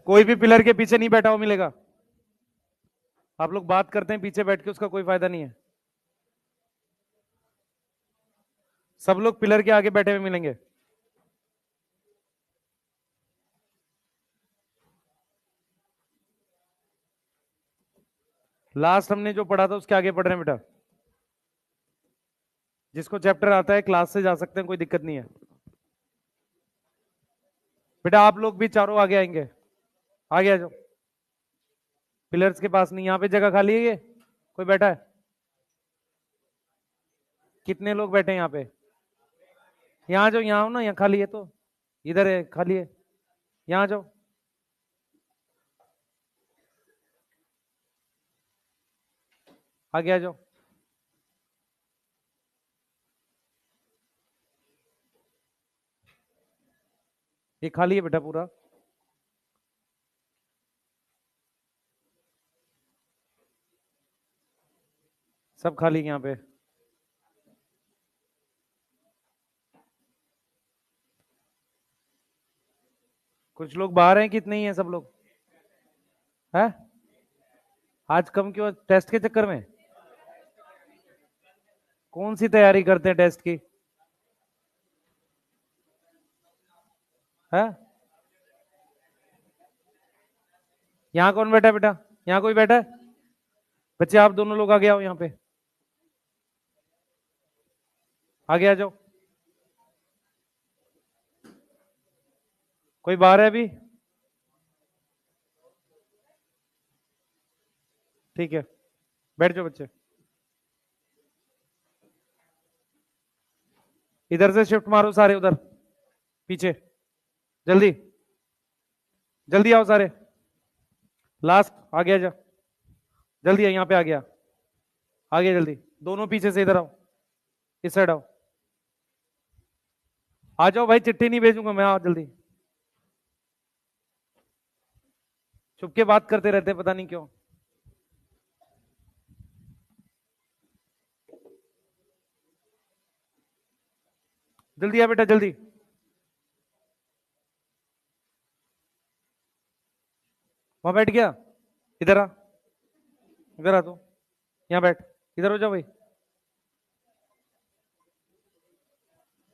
कोई भी पिलर के पीछे नहीं बैठा हुआ मिलेगा। आप लोग बात करते हैं पीछे बैठ के, उसका कोई फायदा नहीं है। सब लोग पिलर के आगे बैठे हुए मिलेंगे। लास्ट हमने जो पढ़ा था उसके आगे पढ़ रहे हैं बेटा। जिसको चैप्टर आता है क्लास से जा सकते हैं, कोई दिक्कत नहीं है। बेटा आप लोग भी चारों आगे आएंगे, आगे आ जाओ। पिलर्स के पास नहीं, यहां पे जगह खाली है, ये कोई बैठा है? कितने लोग बैठे हैं यहाँ पे? यहाँ जाओ, यहाँ हो ना, यहाँ खाली है तो। इधर है, खाली है, यहाँ जाओ। आगे आ जाओ। ये खाली है बेटा पूरा। सब खाली है यहाँ पे। कुछ लोग बाहर हैं, कितने ही हैं सब लोग? है आज कम क्यों, टेस्ट के चक्कर में? कौन सी तैयारी करते हैं टेस्ट की? है यहाँ कौन बैठा है बेटा? यहाँ कोई बैठा है? बच्चे आप दोनों लोग आगे आओ, यहाँ पे आगे आ जाओ। कोई बाहर है अभी? ठीक है, बैठ जाओ बच्चे। इधर से शिफ्ट मारो सारे, उधर पीछे। जल्दी जल्दी आओ सारे। लास्ट आगे आ जा, जल्दी है, यहाँ पे आ गया। आगे जल्दी, दोनों पीछे से इधर आओ, इस साइड आओ। आ जाओ भाई, चिट्ठी नहीं भेजूंगा मैं, आओ जल्दी। चुप के बात करते रहते, पता नहीं क्यों। जल्दी आ बेटा, जल्दी। वहां बैठ गया? इधर आ, इधर आ तू, यहाँ बैठ। इधर हो जाओ भाई।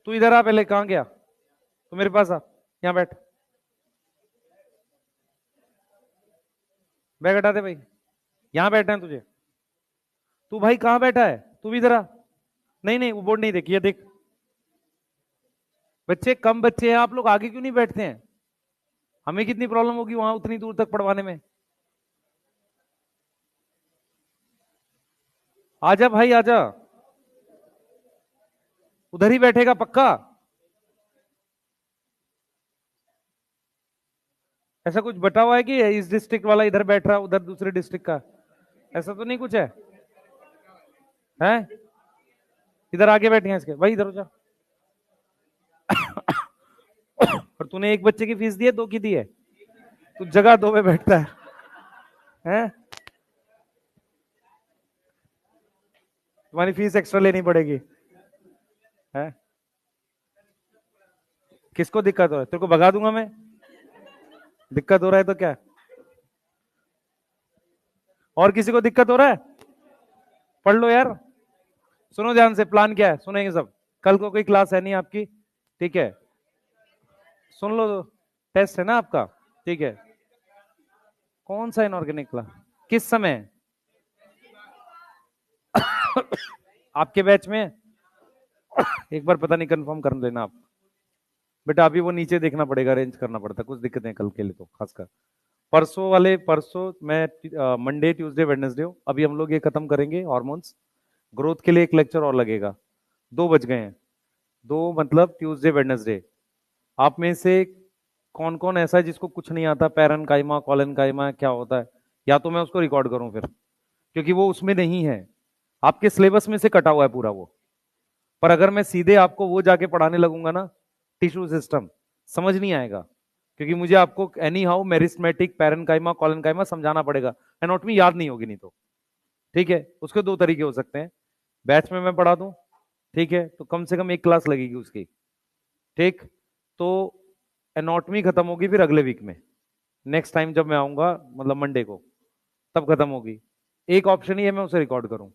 तू इधर आ, पहले कहाँ गया? तू मेरे पास आ, यहाँ बैठ। बैग हटा दे भाई, यहाँ बैठना है तुझे। तू भाई कहाँ बैठा है? तू भी इधर आ। नहीं नहीं, वो बोर्ड नहीं देखी है, देख। बच्चे कम बच्चे हैं, आप लोग आगे क्यों नहीं बैठते हैं? हमें कितनी प्रॉब्लम होगी वहां उतनी दूर तक पढ़वाने में। आजा भाई आजा। उधर ही बैठेगा पक्का? ऐसा कुछ बता हुआ है कि इस डिस्ट्रिक्ट वाला इधर बैठ रहा, उधर दूसरे डिस्ट्रिक्ट का? ऐसा तो नहीं कुछ है? हैं? इधर आगे बैठे हैं इसके भाई, इधर हो जा। और तूने एक बच्चे की फीस दी है, दो की दी है? तू जगह दो में बैठता है, हैं? तुम्हारी फीस एक्स्ट्रा लेनी पड़ेगी, है? किसको दिक्कत हो रहा है? तेरे को भगा दूंगा मैं। दिक्कत हो रहा है तो क्या? और किसी को दिक्कत हो रहा है? पढ़ लो यार। सुनो ध्यान से, प्लान क्या है सुनेंगे सब। कल को कोई क्लास है नहीं आपकी, ठीक है? सुन लो, टेस्ट है ना आपका, ठीक है? कौन सा इनऑर्गेनिक क्लास? किस समय? आपके बैच में? एक बार पता नहीं, कंफर्म कर लेना आप। बेटा अभी वो नीचे देखना पड़ेगा, अरेंज करना पड़ता है, कुछ दिक्कतें कल के लिए तो खासकर। परसों वाले, परसों मैं मंडे ट्यूसडे वेडनेसडे हो, अभी हम लोग ये खत्म करेंगे हॉर्मोन्स। ग्रोथ के लिए एक लेक्चर और लगेगा। 2 बज गए हैं, 2 मतलब ट्यूसडे वेडनेसडे। आप में से कौन कौन ऐसा है जिसको कुछ नहीं आता, पैरन काइमा कॉलन काइमा क्या होता है? या तो मैं उसको रिकॉर्ड करूं फिर, क्योंकि वो उसमें नहीं है, आपके सिलेबस में से कटा हुआ है पूरा वो। पर अगर मैं सीधे आपको वो जाके पढ़ाने लगूंगा ना, टिश्यू सिस्टम, समझ नहीं आएगा। क्योंकि मुझे आपको any how meristematic parenchyma collenchyma समझाना पड़ेगा, एनाटॉमी याद नहीं होगी नहीं तो। ठीक है, उसके 2 तरीके हो सकते हैं। बैच में मैं पढ़ा दूं, ठीक है, तो कम से कम एक क्लास लगेगी उसकी, ठीक? तो एनाटॉमी खत्म होगी फिर अगले वीक में, नेक्स्ट टाइम जब मैं आऊंगा, मतलब मंडे को, तब खत्म होगी। एक ऑप्शन ही है, मैं उसे रिकॉर्ड करूं।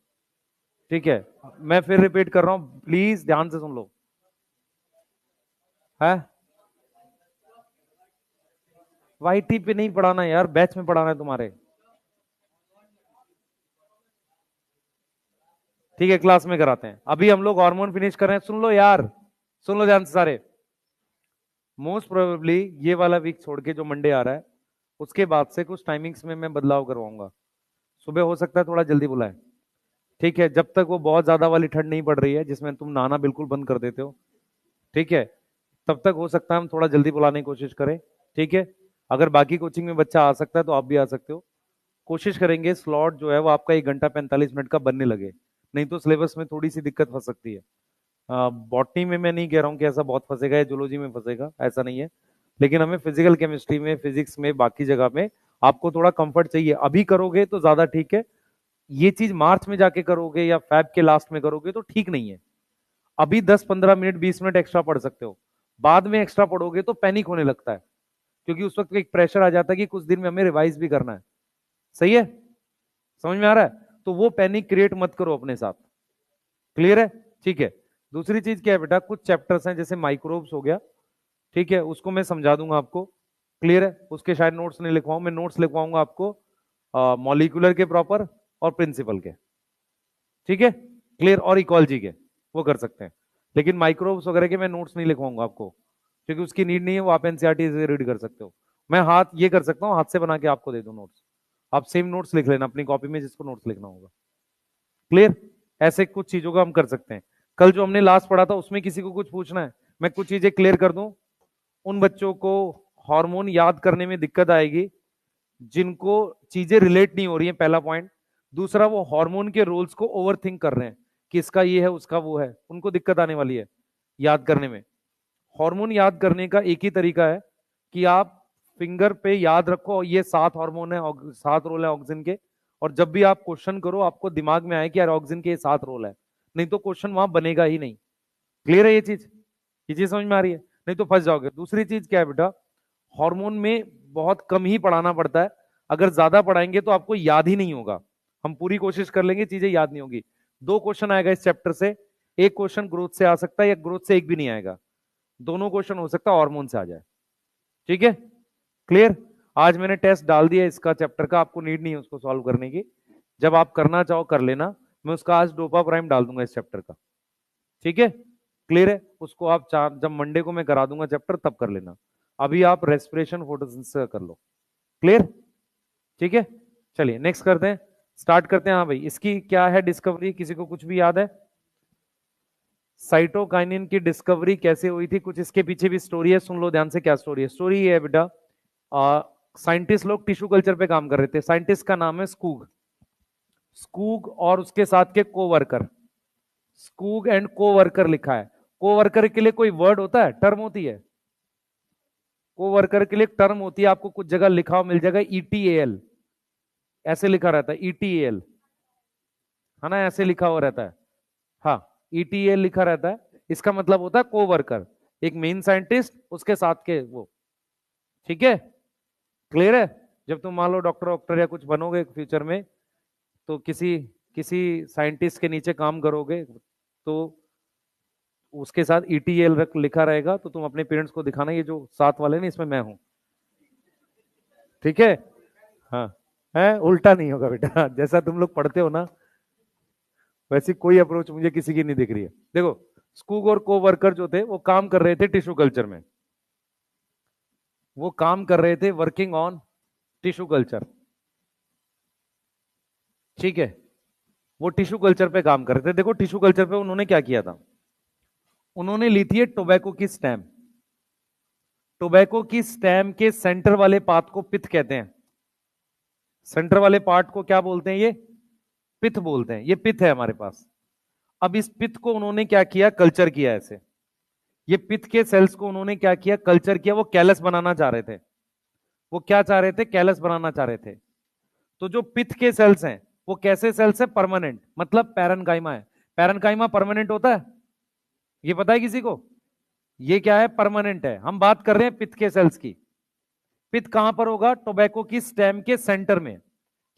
ठीक है, मैं फिर रिपीट कर रहा हूं, प्लीज ध्यान से सुन लो। है वाईटी पे नहीं पढ़ाना यार, बैच में पढ़ाना है तुम्हारे। ठीक है, क्लास में कराते हैं। अभी हम लोग हार्मोन फिनिश कर रहे हैं, सुन लो यार, सुन लो ध्यान से सारे। मोस्ट प्रोबेबली ये वाला वीक छोड़ के जो मंडे आ रहा है, उसके बाद से कुछ टाइमिंग्स में मैं बदलाव करवाऊंगा। सुबह हो सकता है थोड़ा जल्दी बुलाए। ठीक है, जब तक वो बहुत ज्यादा वाली ठंड नहीं पड़ रही है जिसमें तुम नहाना बिल्कुल बंद कर देते हो, ठीक है, तब तक हो सकता है हम थोड़ा जल्दी बुलाने की कोशिश करें। ठीक है, अगर बाकी कोचिंग में बच्चा आ सकता है तो आप भी आ सकते हो। कोशिश करेंगे स्लॉट जो है वो आपका 1 घंटा 45 मिनट का बनने लगे, नहीं तो सिलेबस में थोड़ी सी दिक्कत फंस सकती है। बॉटनी में मैं नहीं कह रहा हूँ कि ऐसा बहुत फंसेगा या जूलॉजी में फंसेगा, ऐसा नहीं है। लेकिन हमें फिजिकल केमिस्ट्री में, फिजिक्स में, बाकी जगह में आपको थोड़ा कंफर्ट चाहिए। अभी करोगे तो ज्यादा ठीक है, ये चीज मार्च में जाके करोगे या फैब के लास्ट में करोगे तो ठीक नहीं है। अभी 10 15 मिनट 20 मिनट एक्स्ट्रा पढ़ सकते हो, बाद में एक्स्ट्रा पढ़ोगे तो पैनिक होने लगता है, क्योंकि उस वक्त एक प्रेशर आ जाता है कि कुछ दिन में हमें रिवाइज भी करना है। सही है, समझ में आ रहा है? तो वो पैनिक क्रिएट मत करो अपने साथ। क्लियर है? ठीक है। दूसरी चीज क्या है बेटा, कुछ चैप्टर्स हैं जैसे माइक्रोब्स हो गया, ठीक है, उसको मैं समझा दूंगा आपको। क्लियर है? उसके शायद नोट्स नहीं लिखवाऊं, मैं नोट्स लिखवाऊंगा आपको मॉलिक्यूलर के प्रॉपर और प्रिंसिपल के। ठीक है, क्लियर, और इकोलॉजी के, वो कर सकते हैं। लेकिन माइक्रोब्स वगैरह के मैं नोट्स नहीं लिखवाऊंगा आपको, क्योंकि उसकी नीड नहीं है, वो आप एनसीईआरटी से रीड कर सकते हो। मैं हाथ ये कर सकता हूँ, हाथ से बना के आपको दे दूं नोट्स, आप सेम नोट्स लिख लेना अपनी कॉपी में जिसको नोट्स लिखना होगा। क्लियर? ऐसे कुछ चीजों का हम कर सकते हैं। कल जो हमने लास्ट पढ़ा था उसमें किसी को कुछ पूछना है? मैं कुछ चीजें क्लियर कर दूं। उन बच्चों को हार्मोन याद करने में दिक्कत आएगी जिनको चीजें रिलेट नहीं हो रही हैं, पहला पॉइंट। दूसरा, वो हार्मोन के रोल्स को ओवर थिंक कर रहे हैं कि इसका ये है उसका वो है, उनको दिक्कत आने वाली है याद करने में। हार्मोन याद करने का एक ही तरीका है कि आप फिंगर पे याद रखो ये 7 हार्मोन है, 7 रोल है ऑक्सीजन के, और जब भी आप क्वेश्चन करो आपको दिमाग में आए कि यार ऑक्सीजन के ये 7 रोल है, नहीं तो क्वेश्चन वहां बनेगा ही नहीं। क्लियर है ये चीज? ये चीज समझ में आ रही है? नहीं तो फंस जाओगे। दूसरी चीज क्या है बेटा, हार्मोन में बहुत कम ही पढ़ाना पड़ता है, अगर ज्यादा पढ़ाएंगे तो आपको याद ही नहीं होगा। हम पूरी कोशिश कर लेंगे, चीजें याद नहीं होगी। 2 क्वेश्चन आएगा इस चैप्टर से, एक क्वेश्चन ग्रोथ से आ सकता है या ग्रोथ से एक भी नहीं आएगा, दोनों क्वेश्चन हो सकता है हार्मोन से आ जाए। ठीक है, क्लियर? आज मैंने टेस्ट डाल दिया इसका चैप्टर का, आपको नीड नहीं है उसको सॉल्व करने की, जब आप करना चाहो कर लेना। मैं उसका आज डोपा प्राइम डाल दूंगा इस चैप्टर का। ठीक है, क्लियर है? उसको आप जब मंडे को मैं करा दूंगा चैप्टर तब कर लेना। अभी आप रेस्पिरेशन फोटोसिंथेसिस कर लो। क्लियर? ठीक है, चलिए नेक्स्ट करते हैं, स्टार्ट करते हैं। हाँ भाई, इसकी क्या है डिस्कवरी, किसी को कुछ भी याद है? साइटोकाइनिन की डिस्कवरी कैसे हुई थी, कुछ इसके पीछे भी स्टोरी है, सुन लो ध्यान से क्या स्टोरी है। स्टोरी ये है बेटा, साइंटिस्ट लोग टिश्यू कल्चर पे काम कर रहे थे। साइंटिस्ट का नाम है स्कूग। स्कूग और उसके साथ के कोवर्कर, स्कूग एंड कोवर्कर लिखा है। कोवर्कर के लिए कोई वर्ड होता है, टर्म होती है? कोवर्कर के लिए टर्म होती है, आपको कुछ जगह लिखा हो मिल जाएगा, ईटीएल, ऐसे लिखा रहता है, ईटीएल, है ना, ऐसे लिखा हुआ रहता है। हाँ, ईटीएल लिखा रहता है, इसका मतलब होता है कोवर्कर, एक मेन साइंटिस्ट उसके साथ के वो। ठीक है, क्लियर है? जब तुम मान लो डॉक्टर वॉक्टर या कुछ बनोगे फ्यूचर में, तो किसी किसी साइंटिस्ट के नीचे काम करोगे, तो उसके साथ ईटीएल लिखा रहेगा, तो तुम अपने पेरेंट्स को दिखाना ये जो साथ वाले ना इसमें मैं हूं। ठीक है? हाँ, है, उल्टा नहीं होगा बेटा जैसा तुम लोग पढ़ते हो ना, वैसी कोई अप्रोच मुझे किसी की नहीं दिख रही है। देखो, स्कूग और को वर्कर जो थे वो काम कर रहे थे टिश्यू कल्चर में, वो काम कर रहे थे वर्किंग ऑन टिश्यू कल्चर। ठीक है, वो टिश्यू कल्चर पे काम कर रहे थे। देखो टिश्यू कल्चर पे उन्होंने क्या किया था, उन्होंने ली थी टोबैको की स्टेम। टोबैको की स्टेम के सेंटर वाले पार्ट को पिथ कहते हैं। सेंटर वाले पार्ट को क्या बोलते हैं? ये पिथ बोलते हैं। ये पिथ है हमारे पास। अब इस पिथ को उन्होंने क्या किया, कल्चर किया ऐसे। ये पिथ के सेल्स को उन्होंने क्या किया, कल्चर किया। वो कैलस बनाना चाह रहे थे। वो क्या चाह रहे थे? कैलस बनाना चाह रहे थे। तो जो पिथ के सेल्स हैं वो कैसे सेल्स है? परमानेंट, मतलब पैरेनकाइमा है। पैरेनकाइमा परमानेंट होता है, ये पता है किसी को? ये क्या है? परमानेंट है। हम बात कर रहे हैं पिथ के सेल्स की। पित्त कहां पर होगा? टोबैको की स्टेम के सेंटर में।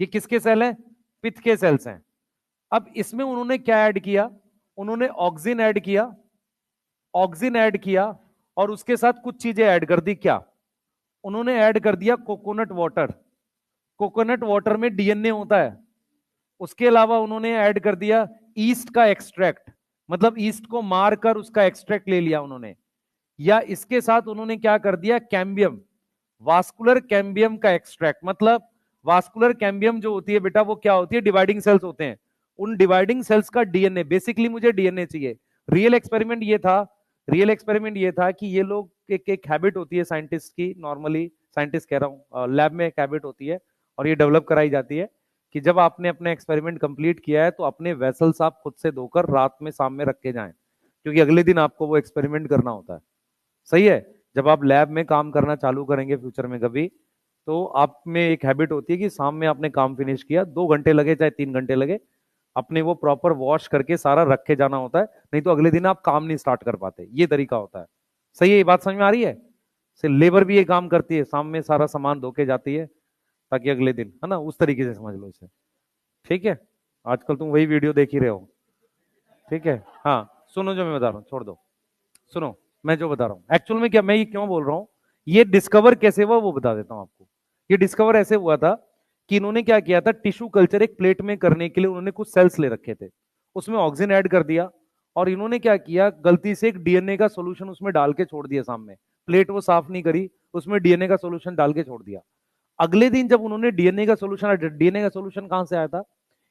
ये किसके सेल हैं? पित्त के सेल्स हैं। अब इसमें उन्होंने क्या ऐड किया? उन्होंने ऑक्सिन ऐड किया, ऑक्सिन ऐड किया, और उसके साथ कुछ चीजें ऐड कर दी। क्या? उन्होंने ऐड कर दिया कोकोनट वाटर। कोकोनट वाटर में डीएनए होता है। उसके अलावा उन्होंने ऐड कर दिया ईस्ट का एक्सट्रैक्ट, मतलब ईस्ट को मारकर उसका एक्सट्रैक्ट ले लिया उन्होंने। या इसके साथ उन्होंने क्या कर दिया? कैम्बियम, वास्कुलर कैम्बियम का एक्सट्रैक्ट। मतलब वास्कुलर कैम्बियम जो होती है बेटा, वो क्या होती है? डिवाइडिंग सेल्स होते हैं। उन डिवाइडिंग सेल्स का डीएनए, बेसिकली मुझे डीएनए चाहिए। रियल एक्सपेरिमेंट ये था, रियल एक्सपेरिमेंट ये था कि ये लोग, एक हैबिट होती है साइंटिस्ट की, नॉर्मली साइंटिस्ट कह रहा हूं, लैब में एक हैबिट होती है और ये डेवलप कराई जाती है कि जब आपने अपना एक्सपेरिमेंट कंप्लीट किया है तो अपने वेसल्स आप खुद से धोकर रात में शाम में रख के जाएं, क्योंकि अगले दिन आपको वो एक्सपेरिमेंट करना होता है। सही है? जब आप लैब में काम करना चालू करेंगे फ्यूचर में कभी, तो आप में एक हैबिट होती है कि शाम में आपने काम फिनिश किया, 2 घंटे लगे चाहे 3 घंटे लगे, अपने वो प्रॉपर वॉश करके सारा रख के जाना होता है, नहीं तो अगले दिन आप काम नहीं स्टार्ट कर पाते। ये तरीका होता है। सही है? ये बात समझ में आ रही है? लेबर भी ये काम करती है, शाम में सारा सामान धो के जाती है ताकि अगले दिन, है ना, उस तरीके से समझ लो इसे। ठीक है? आजकल तुम वही वीडियो देख ही रहे हो। ठीक है? हाँ, सुनो जो मैं बता रहा हूँ, छोड़ दो, सुनो मैं जो बता रहा हूँ एक्चुअल में क्या, मैं ये क्यों बोल रहा हूँ, ये डिस्कवर कैसे हुआ वो बता देता हूँ आपको। ये डिस्कवर ऐसे हुआ था कि इन्होंने क्या किया था, टिश्यू कल्चर एक प्लेट में करने के लिए उन्होंने कुछ सेल्स ले रखे थे, उसमें ऑक्सीजन ऐड कर दिया, और इन्होंने क्या किया, गलती से एक डीएनए का सोल्यूशन उसमें डाल के छोड़ दिया सामने। प्लेट वो साफ नहीं करी, उसमें डीएनए का सोल्यूशन डाल के छोड़ दिया। अगले दिन जब उन्होंने डीएनए का सोल्यूशन, डीएनए का सोल्यूशन कहां से आया था?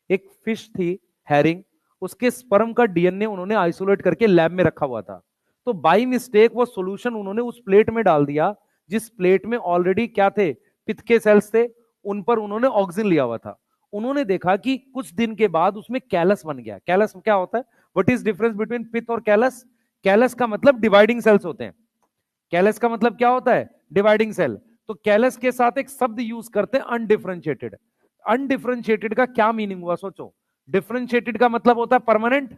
एक फिश थी, हैरिंग, उसके स्पर्म का डीएनए उन्होंने आइसोलेट करके लैब में रखा हुआ था। तो बाई मिस्टेक वो सॉल्यूशन उन्होंने उस प्लेट में डाल दिया, जिस प्लेट में ऑलरेडी क्या थे? पित्त के सेल्स थे। उन पर उन्होंने ऑक्सीजन लिया हुआ था। उन्होंने देखा कि कुछ दिन के बाद उसमें कैलस बन गया। कैलस क्या होता है? व्हाट इज डिफरेंस बिटवीन पित्त और कैलस? कैलस का मतलब डिवाइडिंग सेल्स होते हैं। कैलस का मतलब क्या होता है? Dividing cell. तो कैलस के साथ एक शब्द यूज करते हैं, अनडिफरेंशिएटेड। अनडिफरेंशिएटेड का क्या मीनिंग हुआ सोचो? डिफरेंशिएटेड का मतलब होता है परमानेंट,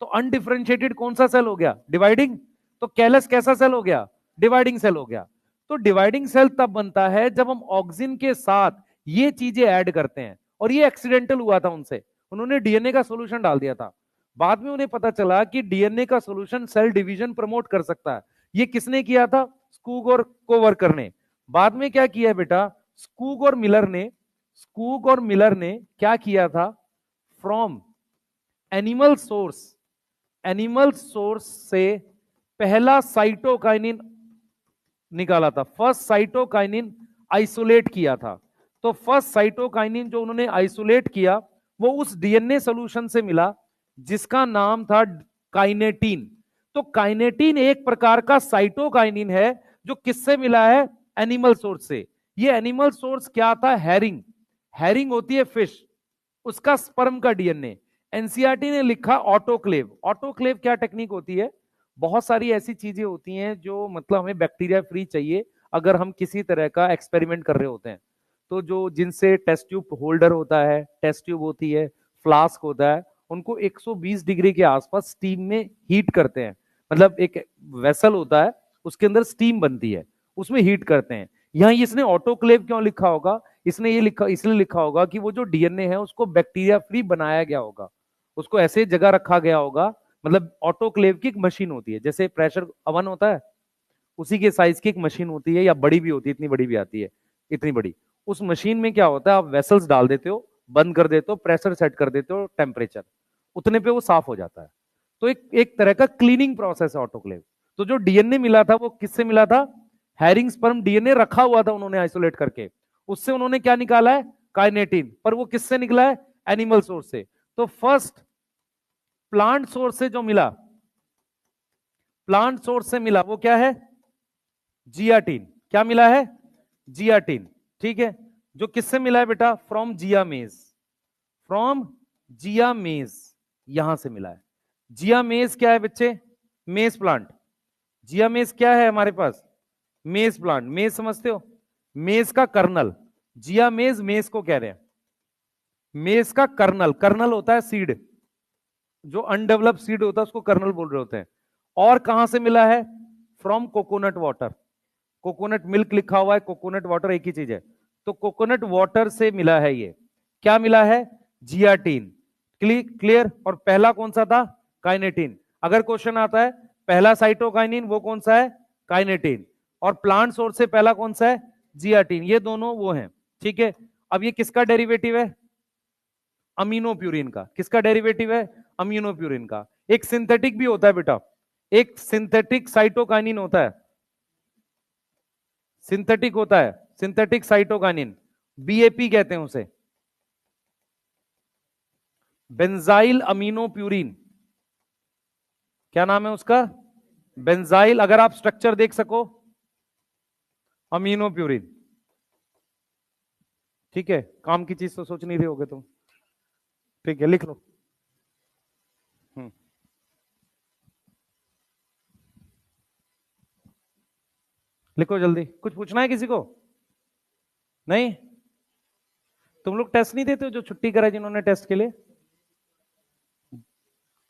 तो अनडिफरेंशिएटेड कौन सा सेल हो गया? डिवाइडिंग। तो कैलस कैसा सेल हो गया? डिवाइडिंग सेल हो गया। तो डिवाइडिंग सेल तब बनता है जब हम ऑक्सीजन के साथ ये चीजें ऐड करते हैं, और ये एक्सीडेंटल हुआ था उनसे, उन्होंने डीएनए का सोल्यूशन डाल दिया था। बाद में उन्हें पता चला कि डीएनए का सोल्यूशन सेल डिवीजन प्रमोट कर सकता है। ये किसने किया था? स्कूग और कोवर्कर ने। बाद में क्या किया बेटा, स्कूग और मिलर ने, स्कूग और मिलर ने क्या किया था, from animal source, animal source से पहला साइटोकाइनिन निकाला था। फर्स्ट साइटोकाइनिन आइसोलेट किया था। तो फर्स्ट साइटोकाइनिन जो उन्होंने आइसोलेट किया वो उस डीएनए सॉल्यूशन से मिला जिसका नाम था काइनेटीन। तो काइनेटीन एक प्रकार का साइटोकाइनिन है जो किससे मिला है? एनिमल सोर्स से। ये एनिमल सोर्स क्या था? हैरिंग। हैरिंग होती है फिश, उसका स्पर्म का डीएनए। एनसीईआरटी ने लिखा ऑटोक्लेव। ऑटोक्लेव क्या टेक्निक होती है? बहुत सारी ऐसी चीजें होती हैं जो मतलब हमें बैक्टीरिया फ्री चाहिए अगर हम किसी तरह का एक्सपेरिमेंट कर रहे होते हैं। तो जो जिनसे टेस्ट ट्यूब होल्डर होता है, टेस्ट ट्यूब होती है, फ्लास्क होता है, उनको 120 डिग्री के आसपास स्टीम में हीट करते हैं। मतलब एक वेसल होता है, उसके अंदर स्टीम बनती है, उसमें हीट करते हैं। यहाँ इसने ऑटोक्लेव क्यों लिखा होगा? इसने ये लिखा, इसलिए लिखा होगा कि वो जो डीएनए है उसको बैक्टीरिया फ्री बनाया गया होगा, उसको ऐसे जगह रखा गया होगा। मतलब ऑटोक्लेव की एक मशीन होती है, जैसे प्रेशर अवन होता है उसी के साइज की एक मशीन होती है, या बड़ी भी होती है, इतनी बड़ी भी आती है, इतनी बड़ी। उस मशीन में क्या होता है, आप वेसल्स डाल देते हो, बंद कर देते हो, प्रेशर सेट कर देते हो, टेम्परेचर, उतने पे वो साफ हो जाता है। तो एक एक तरह का क्लीनिंग प्रोसेस है ऑटोक्लेव। तो जो डीएनए मिला था वो किससे मिला था? हैरिंग स्पर्म डीएनए रखा हुआ था उन्होंने आइसोलेट करके, उससे उन्होंने क्या निकाला है? काइनेटिन। पर वो किससे निकला है? एनिमल सोर्स से। तो फर्स्ट प्लांट सोर्स से जो मिला, प्लांट सोर्स से मिला वो क्या है? जियाटिन। क्या मिला है? जियाटिन। ठीक है? जो किससे मिला है बेटा? फ्रॉम जियामेज। फ्रॉम जियामेज, यहां से मिला है। जियामेज क्या है बच्चे? मेज प्लांट। जियामेज क्या है हमारे पास? मेज प्लांट। मेज समझते हो? मेज का कर्नल। जियामेज मेज को कह रहे हैं, मेज का कर्नल। कर्नल होता है सीड, जो अनडेवलप्ड सीड होता है उसको कर्नल बोल रहे होते हैं। और कहां से मिला है? From coconut water. Coconut milk लिखा हुआ है, कोकोनट वाटर एक ही चीज है। तो कोकोनट वाटर से मिला है ये, क्या मिला है? जियाटीन। क्लियर? और पहला कौन सा था? काइनेटिन। अगर क्वेश्चन आता है पहला साइटोकाइनिन, वो कौन सा है? काइनेटिन। और प्लांट सोर्स से पहला कौन सा है? जियाटीन। ये दोनों वो हैं, ठीक है। अब ये किसका डेरिवेटिव है? अमीनोप्यूरिन का। किसका डेरिवेटिव है? अमीनोप्यूरिन का। एक सिंथेटिक भी होता है बेटा, एक सिंथेटिक साइटोकाइनिन होता है, सिंथेटिक होता है, सिंथेटिक साइटोकाइनिन, बीएपी कहते हैं उसे, बेंजाइल अमीनोप्यूरिन। क्या नाम है उसका? बेंजाइल। अगर आप स्ट्रक्चर देख सको, अमीनोप्यूरिन। ठीक है, काम की चीज तो सोच नहीं रहे होगे तुम। ठीक है, लिख लो। हम्म, लिखो जल्दी। कुछ पूछना है किसी को? नहीं? तुम लोग टेस्ट नहीं देते हो जो छुट्टी करा जिन्होंने टेस्ट के लिए?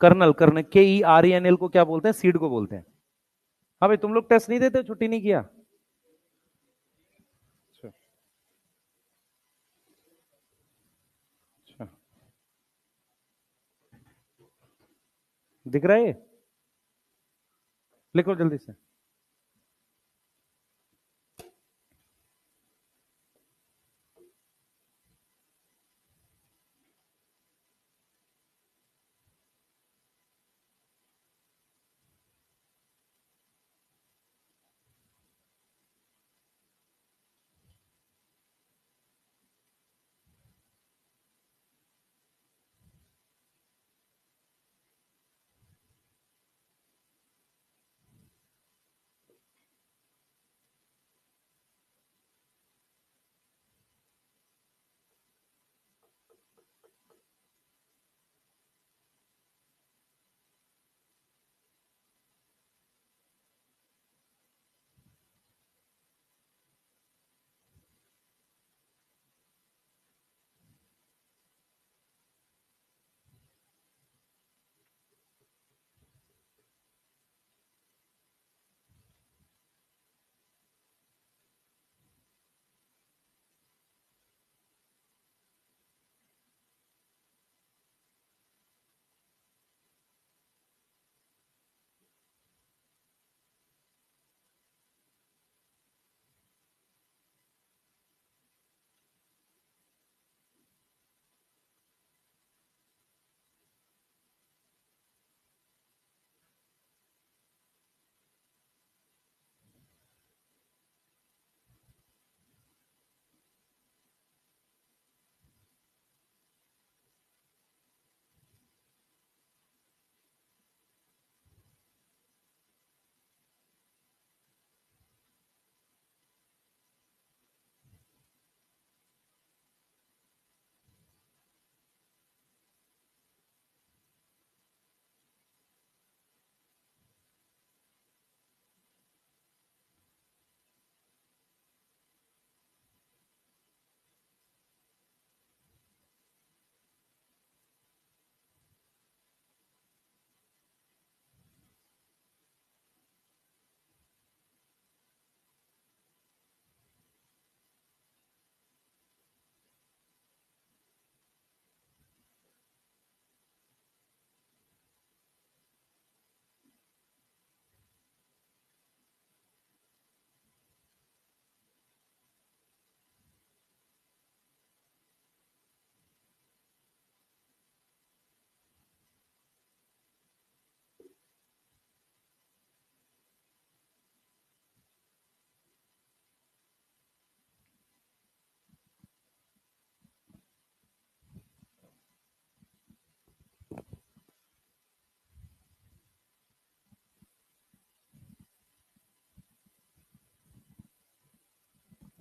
कर्नल, कर्नल, KERNL को क्या बोलते हैं? सीड को बोलते हैं। हाँ भाई, तुम लोग टेस्ट नहीं देते हो, छुट्टी नहीं किया? अच्छा, अच्छा। दिख रहा है ये? लिखो जल्दी से।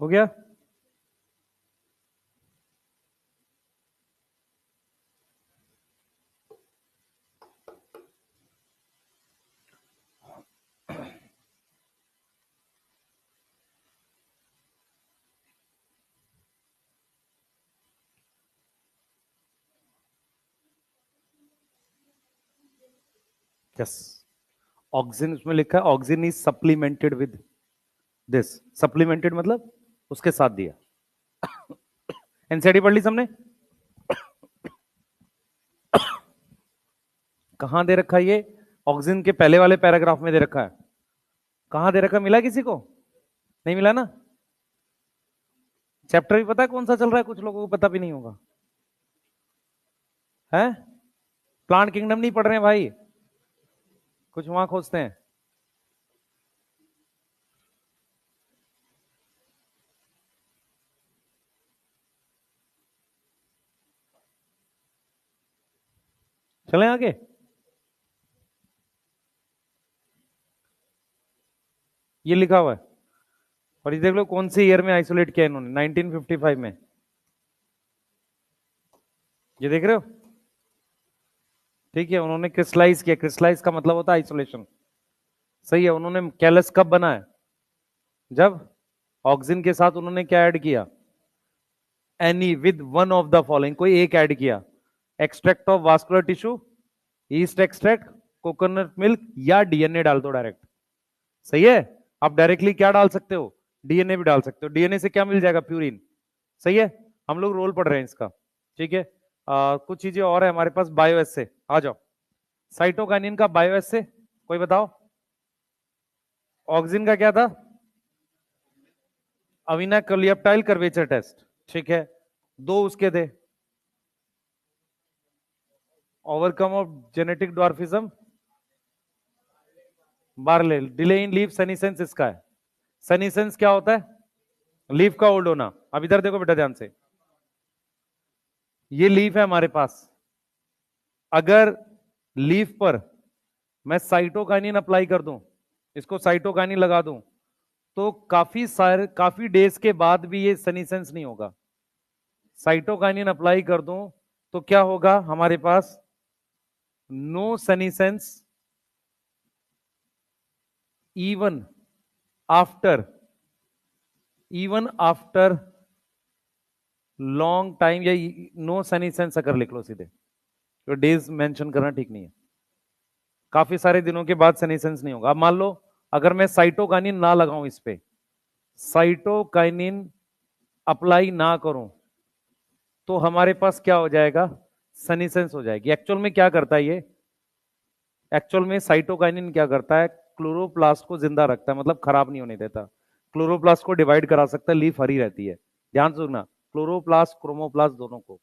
हो गया? यस। ऑक्सीजन उसमें लिखा है, oxygen is supplemented with this supplemented मतलब उसके साथ दिया। एनसीईआरटी पढ़ ली सबने? कहां दे रखा है ये? ऑक्सीजन के पहले वाले पैराग्राफ में दे रखा है। कहां दे रखा, मिला किसी को? नहीं मिला ना? चैप्टर भी पता है कौन सा चल रहा है? कुछ लोगों को पता भी नहीं होगा। है? प्लांट किंगडम नहीं पढ़ रहे हैं भाई, कुछ वहां खोजते हैं। चलें आगे। ये लिखा हुआ है और ये देख लो कौन से ईयर में आइसोलेट किया इन्होंने, 1955 में। ये देख रहे हो? ठीक है, उन्होंने क्रिस्टलाइज किया। क्रिस्टलाइज का मतलब होता है आइसोलेशन। सही है। उन्होंने कैलस कब बनाया? जब ऑक्सीजन के साथ उन्होंने क्या ऐड किया? Any with one of the following, कोई एक ऐड किया। Extract of vascular tissue, east extract, coconut milk, या डीएनए डाल दो डायरेक्ट। सही है। आप डायरेक्टली क्या डाल सकते हो? डीएनए भी डाल सकते हो। डीएनए से क्या मिल जाएगा? प्यूरिन। सही है। हम लोग रोल पढ़ रहे हैं इसका। ठीक है। कुछ चीजें और है हमारे पास बायो एसे। आ जाओ। साइटोकाइनिन का बायो एसे कोई बताओ। ऑक्सीजन का क्या था? अविना कोलिएप्टाइल कर्वेचर टेस्ट। ठीक है। दो उसके थे। Overcome of genetic dwarfism, barley. Delay in leaf senescence इसका है। सेनिसेंस क्या होता है? लीफ का ओल्ड होना। अब इधर देखो बेटा ध्यान से, ये लीफ है हमारे पास। अगर लीफ पर मैं साइटोकाइनिन अप्लाई कर दूं, इसको साइटोकाइनिन लगा दूं, तो काफी डेज के बाद भी ये सनीसेंस नहीं होगा। साइटोकाइनिन अप्लाई कर दूं तो क्या होगा हमारे पास? No senescence even after long time, या नो सनीसेंस अगर लिख लो सीधे, तो डेज मेंशन करना ठीक नहीं है। काफी सारे दिनों के बाद सनीसेंस नहीं होगा। अब मान लो अगर मैं साइटोकाइनिन ना लगाऊं, इस पे साइटोकाइनिन अप्लाई ना करूं, तो हमारे पास क्या हो जाएगा? सनीसेंस हो जाएगी। एक्चुअल में क्या करता है ये? एक्चुअल में साइटोकाइनिन क्या करता है? क्लोरोप्लास्ट को जिंदा रखता है, मतलब खराब नहीं होने देता। क्लोरोप्लास्ट को डिवाइड करा सकता है, लीफ हरी रहती है। ध्यान से सुनना, क्लोरोप्लास्ट क्रोमोप्लास्ट दोनों को।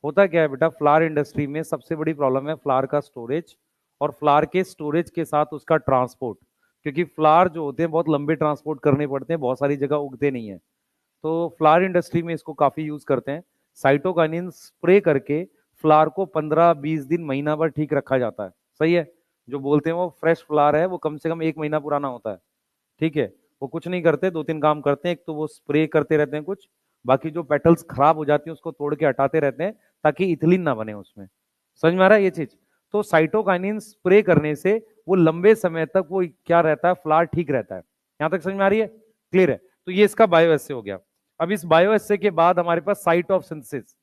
होता क्या है बेटा, फ्लावर इंडस्ट्री में सबसे बड़ी प्रॉब्लम है फ्लावर का स्टोरेज, और फ्लावर के स्टोरेज के साथ उसका ट्रांसपोर्ट। क्योंकि फ्लावर जो होते हैं बहुत लंबे ट्रांसपोर्ट करने पड़ते हैं, बहुत सारी जगह उगते नहीं है। तो फ्लावर इंडस्ट्री में इसको काफी यूज करते हैं। साइटोकाइनिन स्प्रे करके फ्लावर को 15-20 दिन, महीना भर ठीक रखा जाता है। सही है। जो बोलते हैं वो फ्रेश फ्लावर है, वो कम से कम 1 महीना पुराना होता है। ठीक है। वो कुछ नहीं करते, 2-3 काम करते हैं। एक तो वो स्प्रे करते रहते हैं कुछ, बाकी जो पेटल्स खराब हो जाती है उसको तोड़ के हटाते रहते हैं ताकि इथिलीन ना बने उसमें। समझ में आ रहा है ये चीज? तो साइटोकाइनिन स्प्रे करने से वो लंबे समय तक वो क्या रहता है, फ्लावर ठीक रहता है। यहां तक समझ में आ रही है? क्लियर है? तो ये इसका बायो एसे हो गया। अब इस बायो एसे के बाद हमारे पास site of synthesis.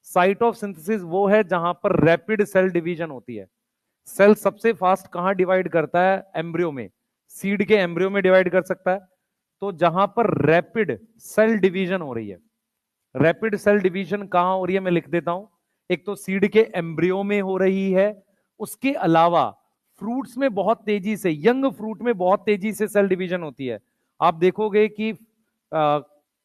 Site of synthesis वो है जहां पर रैपिड सेल डिवीजन होती है। सेल सबसे फास्ट कहां डिवाइड करता है? एम्ब्रियो में। सीड के एम्ब्रियो में डिवाइड कर सकता है। तो जहां पर रैपिड सेल डिवीजन हो रही है, रैपिड सेल डिवीजन कहां हो रही है मैं लिख देता हूं। एक तो सीड के एम्ब्रियो में हो रही है, उसके अलावा फ्रूट्स में बहुत तेजी से, यंग फ्रूट में बहुत तेजी से सेल डिवीजन होती है। आप देखोगे कि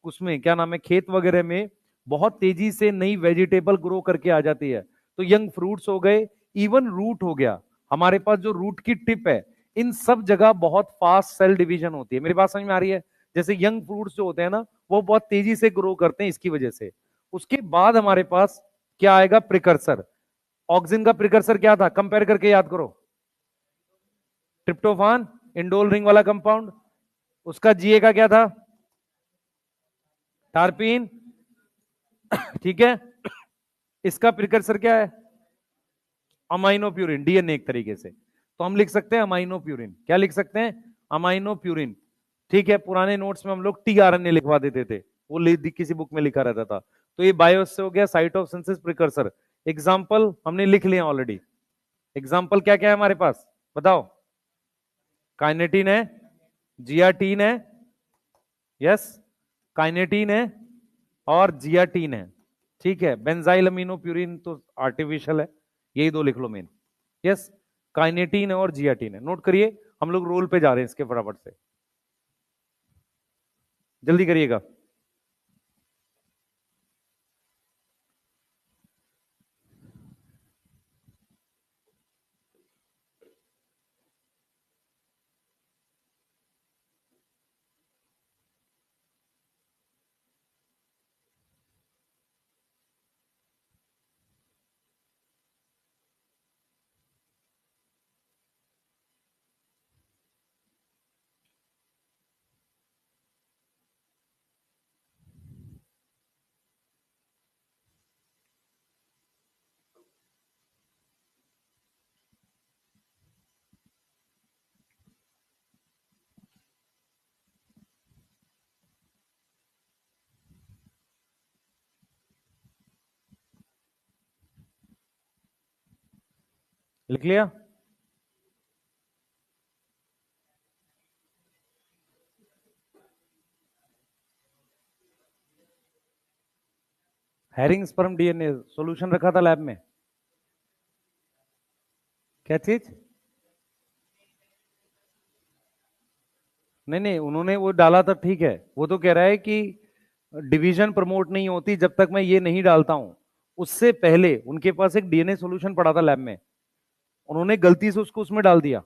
उसमें क्या नाम है, खेत वगैरह में बहुत तेजी से नई वेजिटेबल ग्रो करके आ जाती है। तो यंग फ्रूट्स हो गए, इवन रूट हो गया, हमारे पास जो रूट की टिप है, इन सब जगह बहुत फास्ट सेल डिवीजन होती है। मेरी बात समझ में आ रही है? जैसे यंग फ्रूट्स जो होते हैं ना, वो बहुत तेजी से ग्रो करते हैं इसकी वजह से। उसके बाद हमारे पास क्या आएगा? प्रिकर्सर। ऑक्सीजन का प्रिकर्सर क्या था? कंपेयर करके याद करो। ट्रिप्टोफान, इंडोल रिंग वाला कंपाउंड। उसका जीए का क्या था? टार्पीन। ठीक है। इसका प्रिकर्सर क्या है? अमाइनोप्यूरिन, डीएनए एक तरीके से। तो हम लिख सकते हैं अमाइनोप्यूरिन। क्या लिख सकते हैं? अमाइनोप्यूरिन। ठीक है। पुराने नोट्स में हम लोग टीआरएनए लिखवा देते थे, वो किसी बुक में लिखा रहता था। तो ये बायो से हो गया, site of synthesis, precursor. Example हमने लिख लिया ऑलरेडी। एग्जाम्पल क्या क्या है हमारे पास बताओ? काइनेटिन है, जियाटीन है, यस, काइनेटीन है और जियाटीन है, ठीक है। बेंजाइल अमीनो प्यूरिन तो आर्टिफिशियल है, यही दो लिख लो मेन। यस, काइनेटीन है और जियाटीन है, नोट करिए। हम लोग रोल पे जा रहे हैं इसके फटाफट से, जल्दी करिएगा। लिख लिया? हैरिंग स्पर्म डीएनए सॉल्यूशन रखा था लैब में, क्या चीज? नहीं नहीं, उन्होंने वो डाला था, ठीक है। वो तो कह रहा है कि डिवीजन प्रमोट नहीं होती जब तक मैं ये नहीं डालता हूं। उससे पहले उनके पास एक डीएनए सॉल्यूशन पड़ा था लैब में, उन्होंने गलती से उसको उसमें डाल दिया।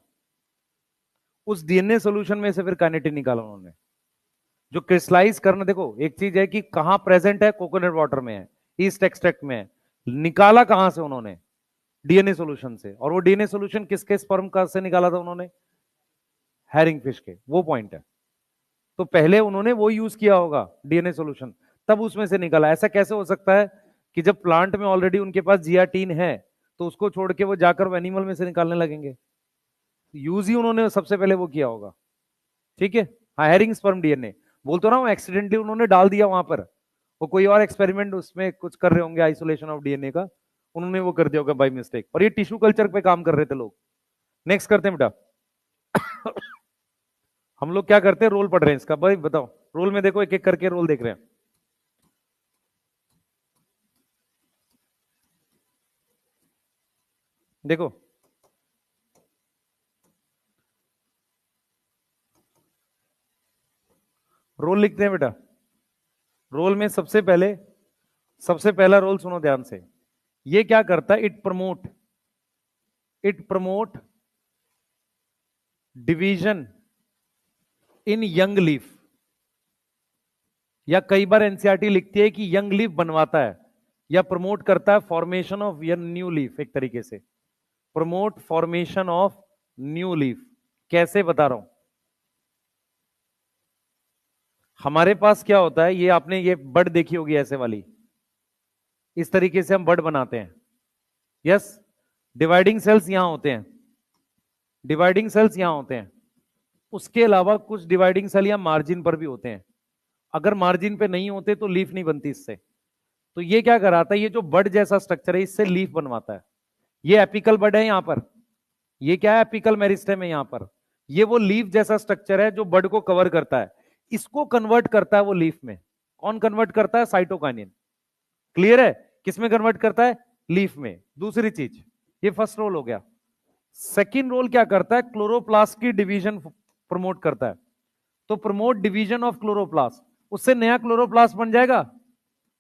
उस डीएनए सॉल्यूशन में से फिर काइनेटिन निकाला उन्होंने, जो क्रिस्टलाइज करना। देखो एक चीज है कि कहां प्रेजेंट है, कोकोनट वाटर में है, ईस्ट एक्सट्रैक्ट में है। निकाला कहां से उन्होंने? डीएनए सॉल्यूशन से। और वो डीएनए सॉल्यूशन किसके स्पर्म का से निकाला था उन्होंने? हैरिंग फिश के। वो पॉइंट है। तो पहले उन्होंने वो यूज किया होगा डीएनए सॉल्यूशन, तब उसमें से निकाला। ऐसा कैसे हो सकता है कि जब प्लांट में ऑलरेडी उनके पास जियाटीन है तो उसको छोड़ के वो जाकर वो एनिमल में से निकालने लगेंगे? यूज ही उन्होंने सबसे पहले वो किया होगा, ठीक है। हाँ, हैरिंग स्पर्म डीएनए बोल तो रहा हूं, एक्सीडेंटली उन्होंने डाल दिया वहां पर। वो कोई और एक्सपेरिमेंट उसमें कुछ कर रहे होंगे आइसोलेशन ऑफ डीएनए का, उन्होंने वो कर दिया होगा बाय मिस्टेक। और ये टिश्यू कल्चर पे काम कर रहे थे लोग। नेक्स्ट करते हैं बेटा। हम लोग क्या करते हैं, रोल पढ़ रहे हैं इसका। भाई बताओ, रोल में देखो, एक एक करके रोल देख रहे हैं। देखो, रोल लिखते हैं बेटा। रोल में सबसे पहला रोल सुनो ध्यान से। ये क्या करता है? It promote division in young leaf. या कई बार एनसीईआरटी लिखती है कि यंग लीफ बनवाता है, या प्रमोट करता है फॉर्मेशन ऑफ न्यू लीफ। एक तरीके से promote formation of new leaf. कैसे बता रहा हूं। हमारे पास क्या होता है, ये आपने ये बड देखी होगी ऐसे वाली, इस तरीके से हम बड बनाते हैं। यस, डिवाइडिंग सेल्स यहां होते हैं, डिवाइडिंग सेल्स यहां होते हैं। उसके अलावा कुछ डिवाइडिंग सेल या मार्जिन पर भी होते हैं। अगर मार्जिन पे नहीं होते तो लीफ नहीं बनती इससे। तो ये क्या कराता है, ये जो बड जैसा स्ट्रक्चर है इससे लीफ बनवाता है। ये एपिकल बड है यहां पर, ये क्या है, एपिकल मेरिस्टेम है यहां पर। ये वो लीफ जैसा स्ट्रक्चर है जो बड को कवर करता है। इसको कन्वर्ट करता है वो लीफ में। कौन कन्वर्ट करता है? साइटोकाइनिन। क्लियर है? किसमें कन्वर्ट करता है? लीफ में। दूसरी चीज, ये फर्स्ट रोल हो गया। सेकेंड रोल क्या करता है? क्लोरोप्लास्ट की डिवीजन प्रमोट करता है। तो प्रमोट डिवीजन ऑफ क्लोरोप्लास्ट, उससे नया क्लोरोप्लास्ट बन जाएगा।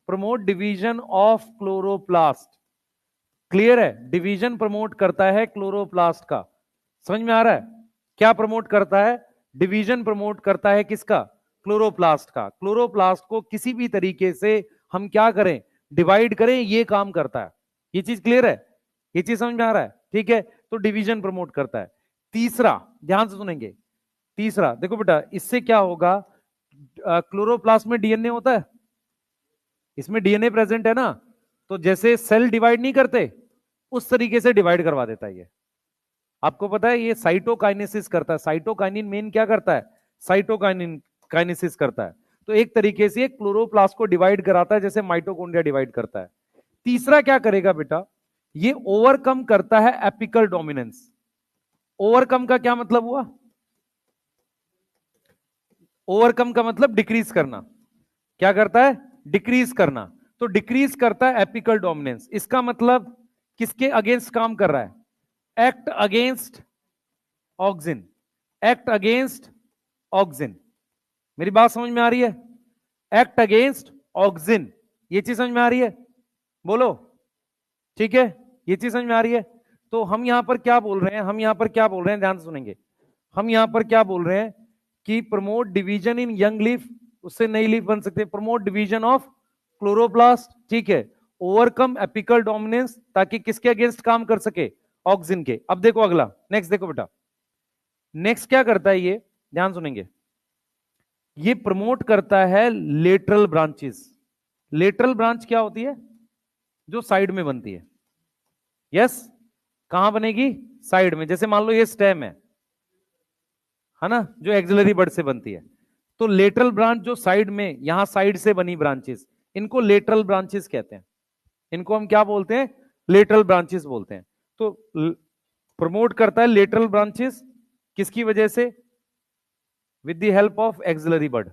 Promote division of chloroplast. Clear है? डिवीजन प्रमोट करता है क्लोरोप्लास्ट का। समझ में आ रहा है? क्या प्रमोट करता है? डिवीजन प्रमोट करता है किसका? क्लोरोप्लास्ट का। क्लोरोप्लास्ट को किसी भी तरीके से हम क्या करें, डिवाइड करें, ये काम करता है। ये चीज क्लियर है? ये चीज समझ में आ रहा है? ठीक है, तो डिवीजन प्रमोट करता है। तीसरा, ध्यान से सुनेंगे। तीसरा देखो बेटा, इससे क्या होगा, क्लोरोप्लास्ट में डीएनए होता है, इसमें डीएनए प्रेजेंट है ना, तो जैसे सेल डिवाइड नहीं करते उस तरीके से डिवाइड करवा देता है ये। आपको पता है ये साइटोकाइनेसिस करता है। साइटोकाइनिन मेन क्या करता है? साइटोकाइनिन काइनेसिस करता है। तो एक तरीके से क्लोरोप्लास्ट को डिवाइड कराता है जैसे माइटोकॉन्ड्रिया डिवाइड करता है। तीसरा क्या करेगा बेटा, ये ओवरकम करता है एपिकल डोमिनेंस। ओवरकम का क्या मतलब हुआ? ओवरकम का मतलब डिक्रीज करना, क्या करता है? डिक्रीज करना। तो डिक्रीज करता है एपिकल डोमिनेंस, इसका मतलब किसके अगेंस्ट काम कर रहा है? Act against auxin, act against auxin. मेरी बात समझ में आ रही है? एक्ट अगेंस्ट ऑक्सिन, ये चीज समझ में आ रही है? बोलो, ठीक है, ये चीज समझ में आ रही है? तो हम यहां पर क्या बोल रहे हैं, हम यहां पर क्या बोल रहे हैं, ध्यान से सुनेंगे। हम यहां पर क्या बोल रहे हैं कि promote division in young leaf, उससे नई लीफ बन सकते हैं। प्रमोट डिवीजन ऑफ क्लोरोप्लास्ट, ठीक है। ओवरकम एपिकल डोमिनेंस, ताकि किसके अगेंस्ट काम कर सके? ऑक्सिन के। अब देखो अगला, नेक्स्ट देखो बेटा, नेक्स्ट क्या करता है ये, ध्यान सुनेंगे। ये प्रमोट करता है लेटरल ब्रांचेस। लेटरल ब्रांच क्या होती है? जो साइड में बनती है। यस, कहां बनेगी? साइड में। जैसे मान लो ये स्टेम है ना, जो एक्सिलरी बड से बनती है। तो लेटरल ब्रांच जो साइड में, यहां साइड से बनी ब्रांचेस, इनको लेटरल ब्रांचेस कहते हैं। इनको हम क्या बोलते हैं? लेटरल ब्रांचेस बोलते हैं। तो प्रमोट करता है लेटरल ब्रांचेस, किसकी वजह से? With the help of axillary bud.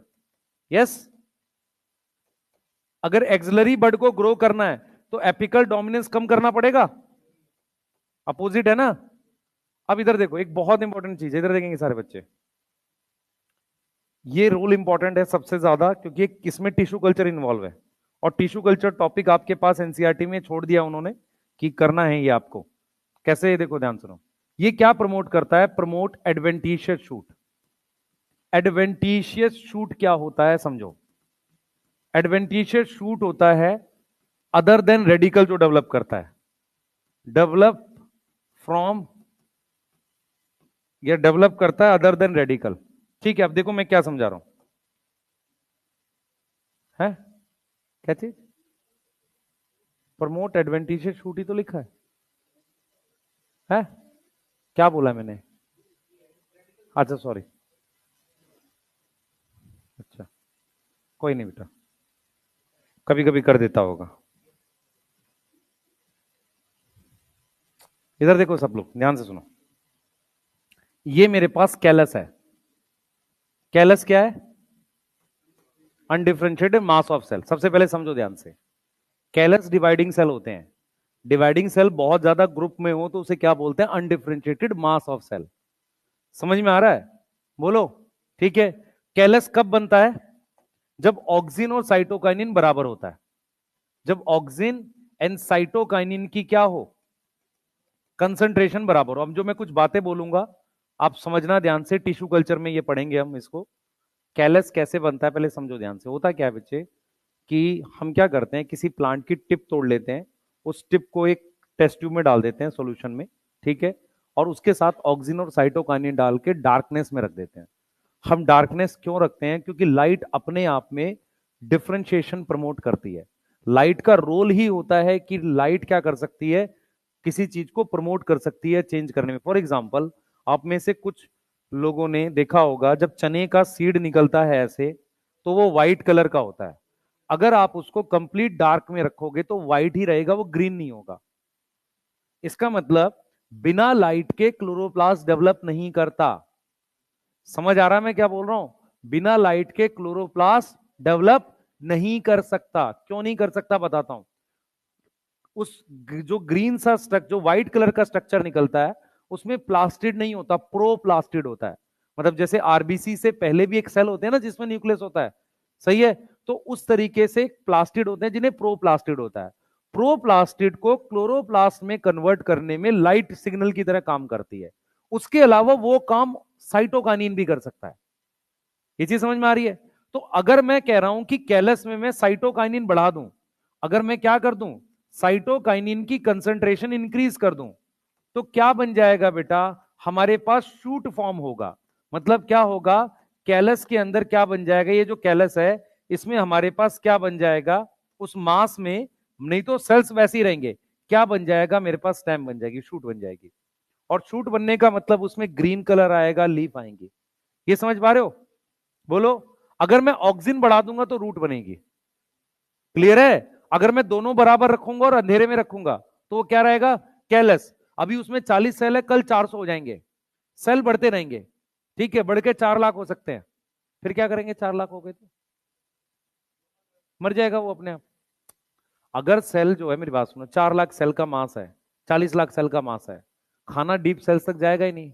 Yes, अगर एक्सिलरी बड को ग्रो करना है तो एपिकल डोमिनेंस कम करना पड़ेगा, अपोजिट है ना। अब इधर देखो, एक बहुत इंपॉर्टेंट चीज है, इधर देखेंगे सारे बच्चे। ये रोल इंपॉर्टेंट है सबसे ज्यादा, क्योंकि इसमें टिश्यू कल्चर इन्वॉल्व है। और टिश्यू कल्चर टॉपिक आपके पास एनसीईआरटी में छोड़ दिया उन्होंने कि करना है ये आपको। कैसे? ये देखो, ध्यान सुनो। ये क्या प्रमोट करता है? Promote adventitious shoot. Adventitious shoot क्या होता है समझो। एडवेंटिशियस शूट होता है अदर देन रेडिकल जो डेवलप करता है, डेवलप फ्रॉम, या डेवलप करता है अदर देन रेडिकल। ठीक है, अब देखो मैं क्या समझा रहा हूं है, क्या चीज? प्रमोट एडवेंटिशियस शूट ही तो लिखा है? क्या बोला मैंने? अच्छा सॉरी, अच्छा, कोई नहीं बेटा, कभी कभी कर देता होगा। इधर देखो सब लोग, ध्यान से सुनो। ये मेरे पास कैलस है। कैलस क्या है? Undifferentiated mass of cell. सबसे पहले समझो ध्यान से, कैलस डिवाइडिंग सेल होते हैं। डिवाइडिंग सेल बहुत ज्यादा ग्रुप में हो तो उसे क्या बोलते हैं? Undifferentiated mass of cell. समझ में आ रहा है? बोलो, ठीक है। कैलस कब बनता है? जब ऑक्सिन और साइटोकाइनिन बराबर होता है। जब ऑक्सिन एंड साइटोकाइनिन की क्या हो? कंसंट्रेशन बराबर हो। अब जो मैं कुछ बातें बोलूंगा आप समझना ध्यान से, टिश्यू कल्चर में ये पढ़ेंगे हम इसको। कैलस कैसे बनता है पहले समझो ध्यान से। होता क्या है बच्चे, कि हम क्या करते हैं, किसी प्लांट की टिप तोड़ लेते हैं, उस टिप को एक टेस्ट ट्यूब में डाल देते हैं सॉल्यूशन में, ठीक है, और उसके साथ ऑक्सिन और साइटोकाइनिन डाल के डार्कनेस में रख देते हैं। हम डार्कनेस क्यों रखते हैं? क्योंकि लाइट अपने आप में डिफरेंशिएशन प्रमोट करती है। लाइट का रोल ही होता है कि लाइट क्या कर सकती है? किसी चीज को प्रमोट कर सकती है चेंज करने में। फॉर एग्जाम्पल, आप में से कुछ लोगों ने देखा होगा जब चने का सीड निकलता है ऐसे, तो वो व्हाइट कलर का होता है। अगर आप उसको कंप्लीट डार्क में रखोगे तो व्हाइट ही रहेगा, वो ग्रीन नहीं होगा। इसका मतलब बिना लाइट के क्लोरोप्लास्ट डेवलप नहीं करता। समझ आ रहा है मैं क्या बोल रहा हूं? बिना लाइट के क्लोरोप्लास्ट डेवलप नहीं कर सकता। क्यों नहीं कर सकता बताता हूं। उस जो ग्रीन सा स्ट्रक्चर, जो व्हाइट कलर का स्ट्रक्चर निकलता है, उसमें प्लास्टिड नहीं होता, प्रोप्लास्टिड होता है। मतलब जैसे आरबीसी से पहले भी एक सेल होते हैं ना जिसमें न्यूक्लियस होता है, सही है, तो उस तरीके से प्लास्टिड होते हैं जिन्हें प्रोप्लास्टिड होता है। प्रोप्लास्टिड को क्लोरोप्लास्ट में कन्वर्ट करने में लाइट सिग्नल की तरह काम करती है। उसके अलावा वो काम साइटोकाइनिन भी कर सकता है। ये चीज समझ में आ रही है? तो अगर मैं कह रहा हूं कि कैलस में मैं साइटोकाइनिन बढ़ा दूं, अगर मैं क्या कर दूं, साइटोकाइनिन की कंसंट्रेशन इंक्रीज कर दूं, तो क्या बन जाएगा बेटा? हमारे पास शूट फॉर्म होगा। मतलब क्या होगा? कैलस के अंदर क्या बन जाएगा? ये जो कैलस है इसमें हमारे पास क्या बन जाएगा? उस मास में, नहीं तो सेल्स वैसे ही रहेंगे, क्या बन जाएगा मेरे पास? स्टेम बन जाएगी, शूट बन जाएगी। और शूट बनने का मतलब उसमें ग्रीन कलर आएगा, लीफ आएंगी। ये समझ पा रहे हो? बोलो। अगर मैं ऑक्सिन बढ़ा दूंगा तो रूट बनेगी। क्लियर है? अगर मैं दोनों बराबर रखूंगा और अंधेरे में रखूंगा तो वो क्या रहेगा? कैलस। अभी उसमें 40 सेल है, कल 400 हो जाएंगे। सेल बढ़ते रहेंगे, ठीक है, बढ़ के 4 लाख हो सकते हैं, फिर क्या करेंगे? 4 लाख हो गए तो मर जाएगा वो अपने आप। अगर सेल जो है, मेरी बात सुनो, 4 लाख सेल का मास है, 40 लाख सेल का मास है, खाना डीप सेल्स तक जाएगा ही नहीं,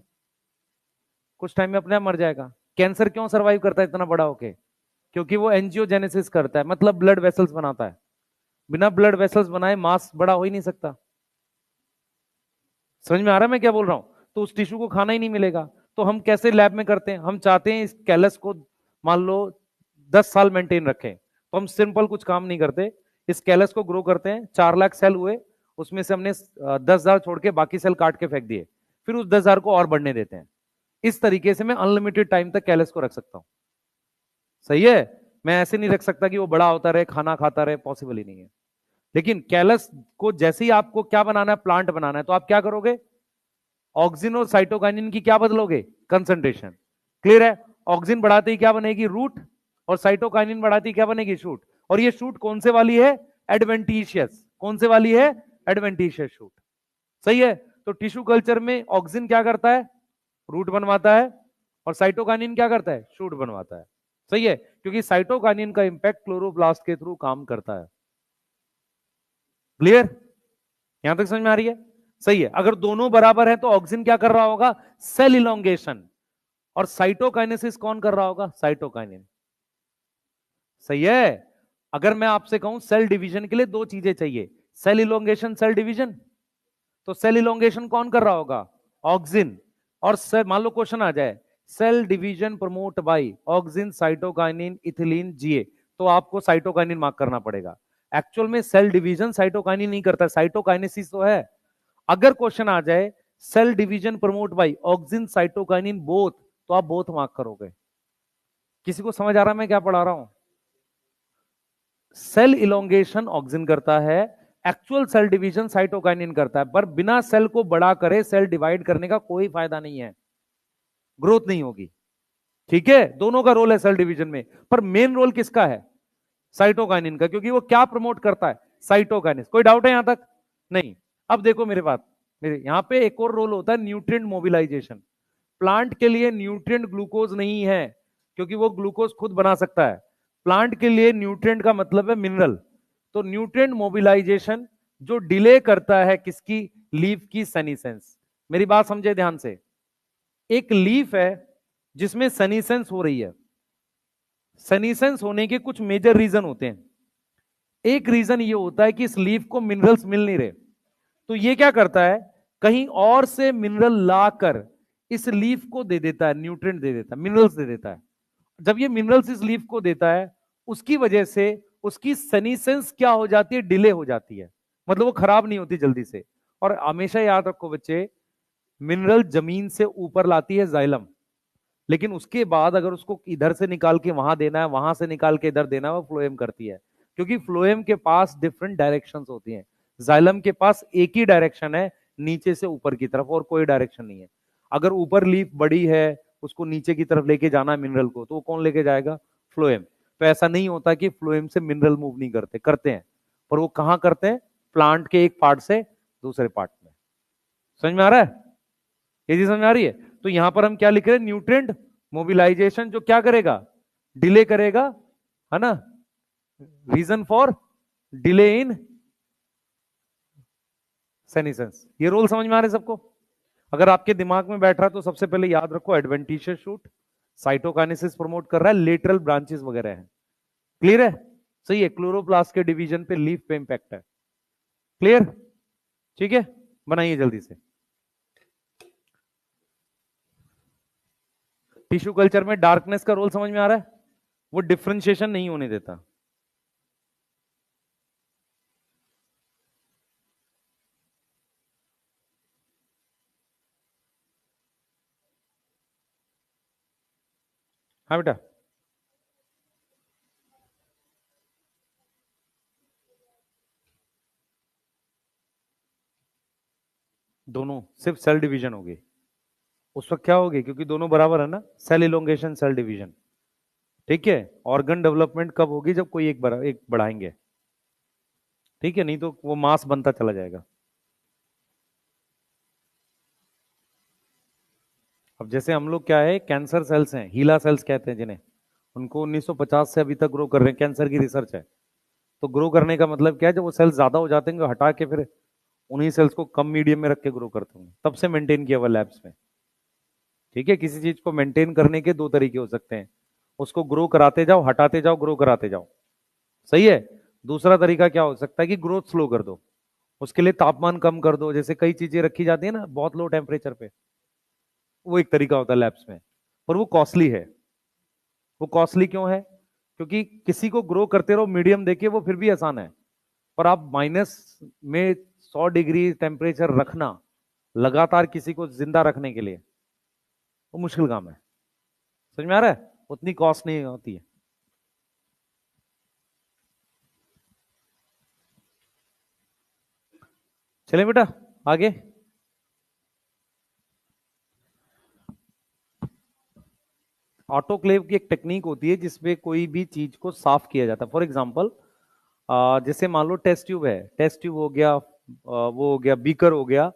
कुछ टाइम में अपने आप मर जाएगा। कैंसर क्यों सरवाइव करता है इतना बड़ा होके? क्योंकि वो एंजियोजेनेसिस करता है, मतलब ब्लड वेसल्स बनाता है। बिना ब्लड वेसल्स बनाए मास बड़ा हो ही नहीं सकता। समझ में आ रहा है मैं क्या बोल रहा हूं? तो उस टिश्यू को खाना ही नहीं मिलेगा। तो हम कैसे लैब में करते हैं? हम चाहते हैं इस कैलस को मान लो 10 साल मेंटेन रखें, तो हम सिंपल कुछ काम नहीं करते, इस कैलस को ग्रो करते हैं। 4 लाख सेल हुए, उसमें से हमने 10,000 छोड़ के बाकी सेल काट के फेंक दिए, फिर उस 10,000 को और बढ़ने देते हैं। इस तरीके से मैं अनलिमिटेड टाइम तक कैलस को रख सकता हूं। सही है? मैं ऐसे नहीं रख सकता कि वो बड़ा होता रहे, खाना खाता रहे, पॉसिबल ही नहीं है। लेकिन कैलस को जैसे ही आपको क्या बनाना है, प्लांट बनाना है, तो आप क्या करोगे? ऑक्सिन और साइटोकाइनिन की क्या बदलोगे? कंसंट्रेशन। क्लियर है? ऑक्सिन बढ़ाते ही क्या बनेगी? रूट। और साइटोकाइनिन बढ़ाते ही क्या बनेगी? शूट। और ये शूट कौन से वाली है? एडवेंटिशियस। कौन से वाली है? Adventitious shoot. सही है? तो टिश्यू कल्चर में ऑक्सिन क्या करता है? रूट बनवाता है। और साइटोकाइनिन क्या करता है? शूट बनवाता है। सही है? क्योंकि साइटोकाइनिन का इंपैक्ट क्लोरोप्लास्ट के थ्रू काम करता है। क्लियर? यहां तक समझ में आ रही है? सही है। अगर दोनों बराबर है तो ऑक्सिन क्या कर रहा होगा? Cell elongation. और साइटोकाइनेसिस कौन कर रहा होगा? साइटोकाइनिन। सही है? अगर मैं आपसे कहूं सेल डिवीजन के लिए दो चीजें चाहिए, सेल इलोंगेशन, सेल डिवीजन, तो सेल इलोंगेशन कौन कर रहा होगा? ऑक्सिन। और सेल, मान लो क्वेश्चन आ जाए, cell division promote by auxin cytokinin ethylene GA, तो आपको साइटोकाइनिन मार्क करना पड़ेगा। एक्चुअल में सेल डिवीजन साइटोकाइनिन नहीं करता, साइटोकाइनेसिस तो है। अगर क्वेश्चन आ जाए cell division promote by auxin cytokinin both, तो आप बोथ मार्क करोगे। किसी को समझ आ रहा है मैं क्या पढ़ा रहा हूं? सेल इलोंगेशन ऑक्सिन करता है, एक्चुअल सेल डिवीजन साइटोकाइनिन करता है। पर बिना सेल को बड़ा करे सेल डिवाइड करने का कोई फायदा नहीं है, ग्रोथ नहीं होगी। ठीक है? दोनों का रोल है सेल डिवीजन में, पर मेन रोल किसका है? साइटोकाइनिन का, क्योंकि वो क्या प्रमोट करता है? साइटोकाइनिन। कोई डाउट है यहां तक? नहीं। अब देखो मेरे बात, मेरे यहां पे एक और रोल होता है, न्यूट्रिएंट मोबिलाइजेशन। प्लांट के लिए न्यूट्रिएंट ग्लूकोज नहीं है, क्योंकि वो ग्लूकोज खुद बना सकता है। प्लांट के लिए न्यूट्रिएंट का मतलब है मिनरल। तो न्यूट्रिएंट मोबिलाइजेशन जो डिले करता है किसकी? लीफ की सनीसेंस। मेरी बात समझे ध्यान से। एक लीफ है जिसमें सनीसेंस हो रही है। सनीसेंस होने के कुछ मेजर रीजन होते हैं। एक रीजन ये होता है कि इस लीफ को मिनरल्स मिल नहीं रहे, तो ये क्या करता है? कहीं और से मिनरल लाकर इस लीफ को दे देता है, न्यूट्रिएंट दे देता है, मिनरल्स दे देता है। जब ये मिनरल्स इस लीफ को देता है, उसकी वजह से उसकी सनीसेंस क्या हो जाती है? डिले हो जाती है, मतलब वो खराब नहीं होती जल्दी से। और हमेशा याद रखो बच्चे, मिनरल जमीन से ऊपर लाती है जाइलम, लेकिन उसके बाद अगर उसको इधर से निकाल के वहां देना है, वहां से निकाल के इधर देना है, वो फ्लोएम करती है। क्योंकि फ्लोएम के पास डिफरेंट डायरेक्शंस होती हैं, जाइलम के पास एक ही डायरेक्शन है, नीचे से ऊपर की तरफ, और कोई डायरेक्शन नहीं है। अगर ऊपर लीफ बड़ी है, उसको नीचे की तरफ लेके जाना है मिनरल को, तो वो कौन लेके जाएगा? फ्लोएम। तो ऐसा नहीं होता कि फ्लोएम से मिनरल मूव नहीं करते, करते हैं, पर वो कहां करते हैं? प्लांट के एक पार्ट से दूसरे पार्ट में। समझ में आ रहा है? ये चीज समझ में आ रही है? तो यहां पर हम क्या लिख रहे हैं? न्यूट्रिएंट मोबिलाइजेशन जो क्या करेगा? डिले करेगा, है ना? Reason for delay in senescence. ये रोल समझ में आ रहे हैं सबको? अगर आपके दिमाग में बैठ रहा है तो सबसे पहले याद रखो, एडवेंटिशियस शूट साइटोकाइनेसिस प्रमोट कर रहा है, लेटरल ब्रांचेस वगैरह है। क्लियर है? सही है? क्लोरोप्लास्ट के डिवीजन पे, लीफ पे इंपैक्ट है। क्लियर? ठीक है, बनाइए जल्दी से। टिश्यू कल्चर में डार्कनेस का रोल समझ में आ रहा है? वो डिफ्रेंशिएशन नहीं होने देता। हाँ बेटा। दोनों सिर्फ सेल डिवीजन होगी उस वक्त, क्या होगी? क्योंकि दोनों बराबर है ना, सेल इलोंगेशन, सेल डिवीजन। ठीक है? ऑर्गन डेवलपमेंट कब होगी? जब कोई एक बढ़ाएंगे। ठीक है? नहीं तो वो मास बनता चला जाएगा। अब जैसे हम लोग क्या है, कैंसर सेल्स हैं, हीला सेल्स कहते हैं जिन्हें, उनको 1950 से अभी तक ग्रो कर रहे हैं, कैंसर की रिसर्च है। तो ग्रो करने का मतलब क्या है, जब वो सेल्स ज्यादा हो जाते हैं हटा के फिर उन्हीं सेल्स को कम मीडियम में रख के ग्रो करते होंगे, तब से मेंटेन किया हुआ लैब्स में। ठीक है, किसी चीज को मेंटेन करने के दो तरीके हो सकते हैं, उसको ग्रो कराते जाओ, हटाते जाओ, ग्रो कराते जाओ। सही है। दूसरा तरीका क्या हो सकता है कि ग्रोथ स्लो कर दो, उसके लिए तापमान कम कर दो, जैसे कई चीजें रखी जाती है ना बहुत लो टेम्परेचर पे, वो एक तरीका होता है लैब्स में, पर वो कॉस्टली है। वो कॉस्टली क्यों है? क्योंकि किसी को ग्रो करते रहो मीडियम देके, वो फिर भी आसान है, पर आप माइनस में 100 डिग्री टेम्परेचर रखना लगातार किसी को जिंदा रखने के लिए, वो मुश्किल काम है। समझ में आ रहा है? उतनी कॉस्ट नहीं होती है। चलें बेटा आगे। ऑटोक्लेव की एक टेक्निक होती है जिसमें कोई भी चीज को साफ किया जाता है। फॉर एग्जांपल, जैसे मान लो टेस्ट ट्यूब है, टेस्ट ट्यूब हो गया, वो हो गया बीकर हो गया,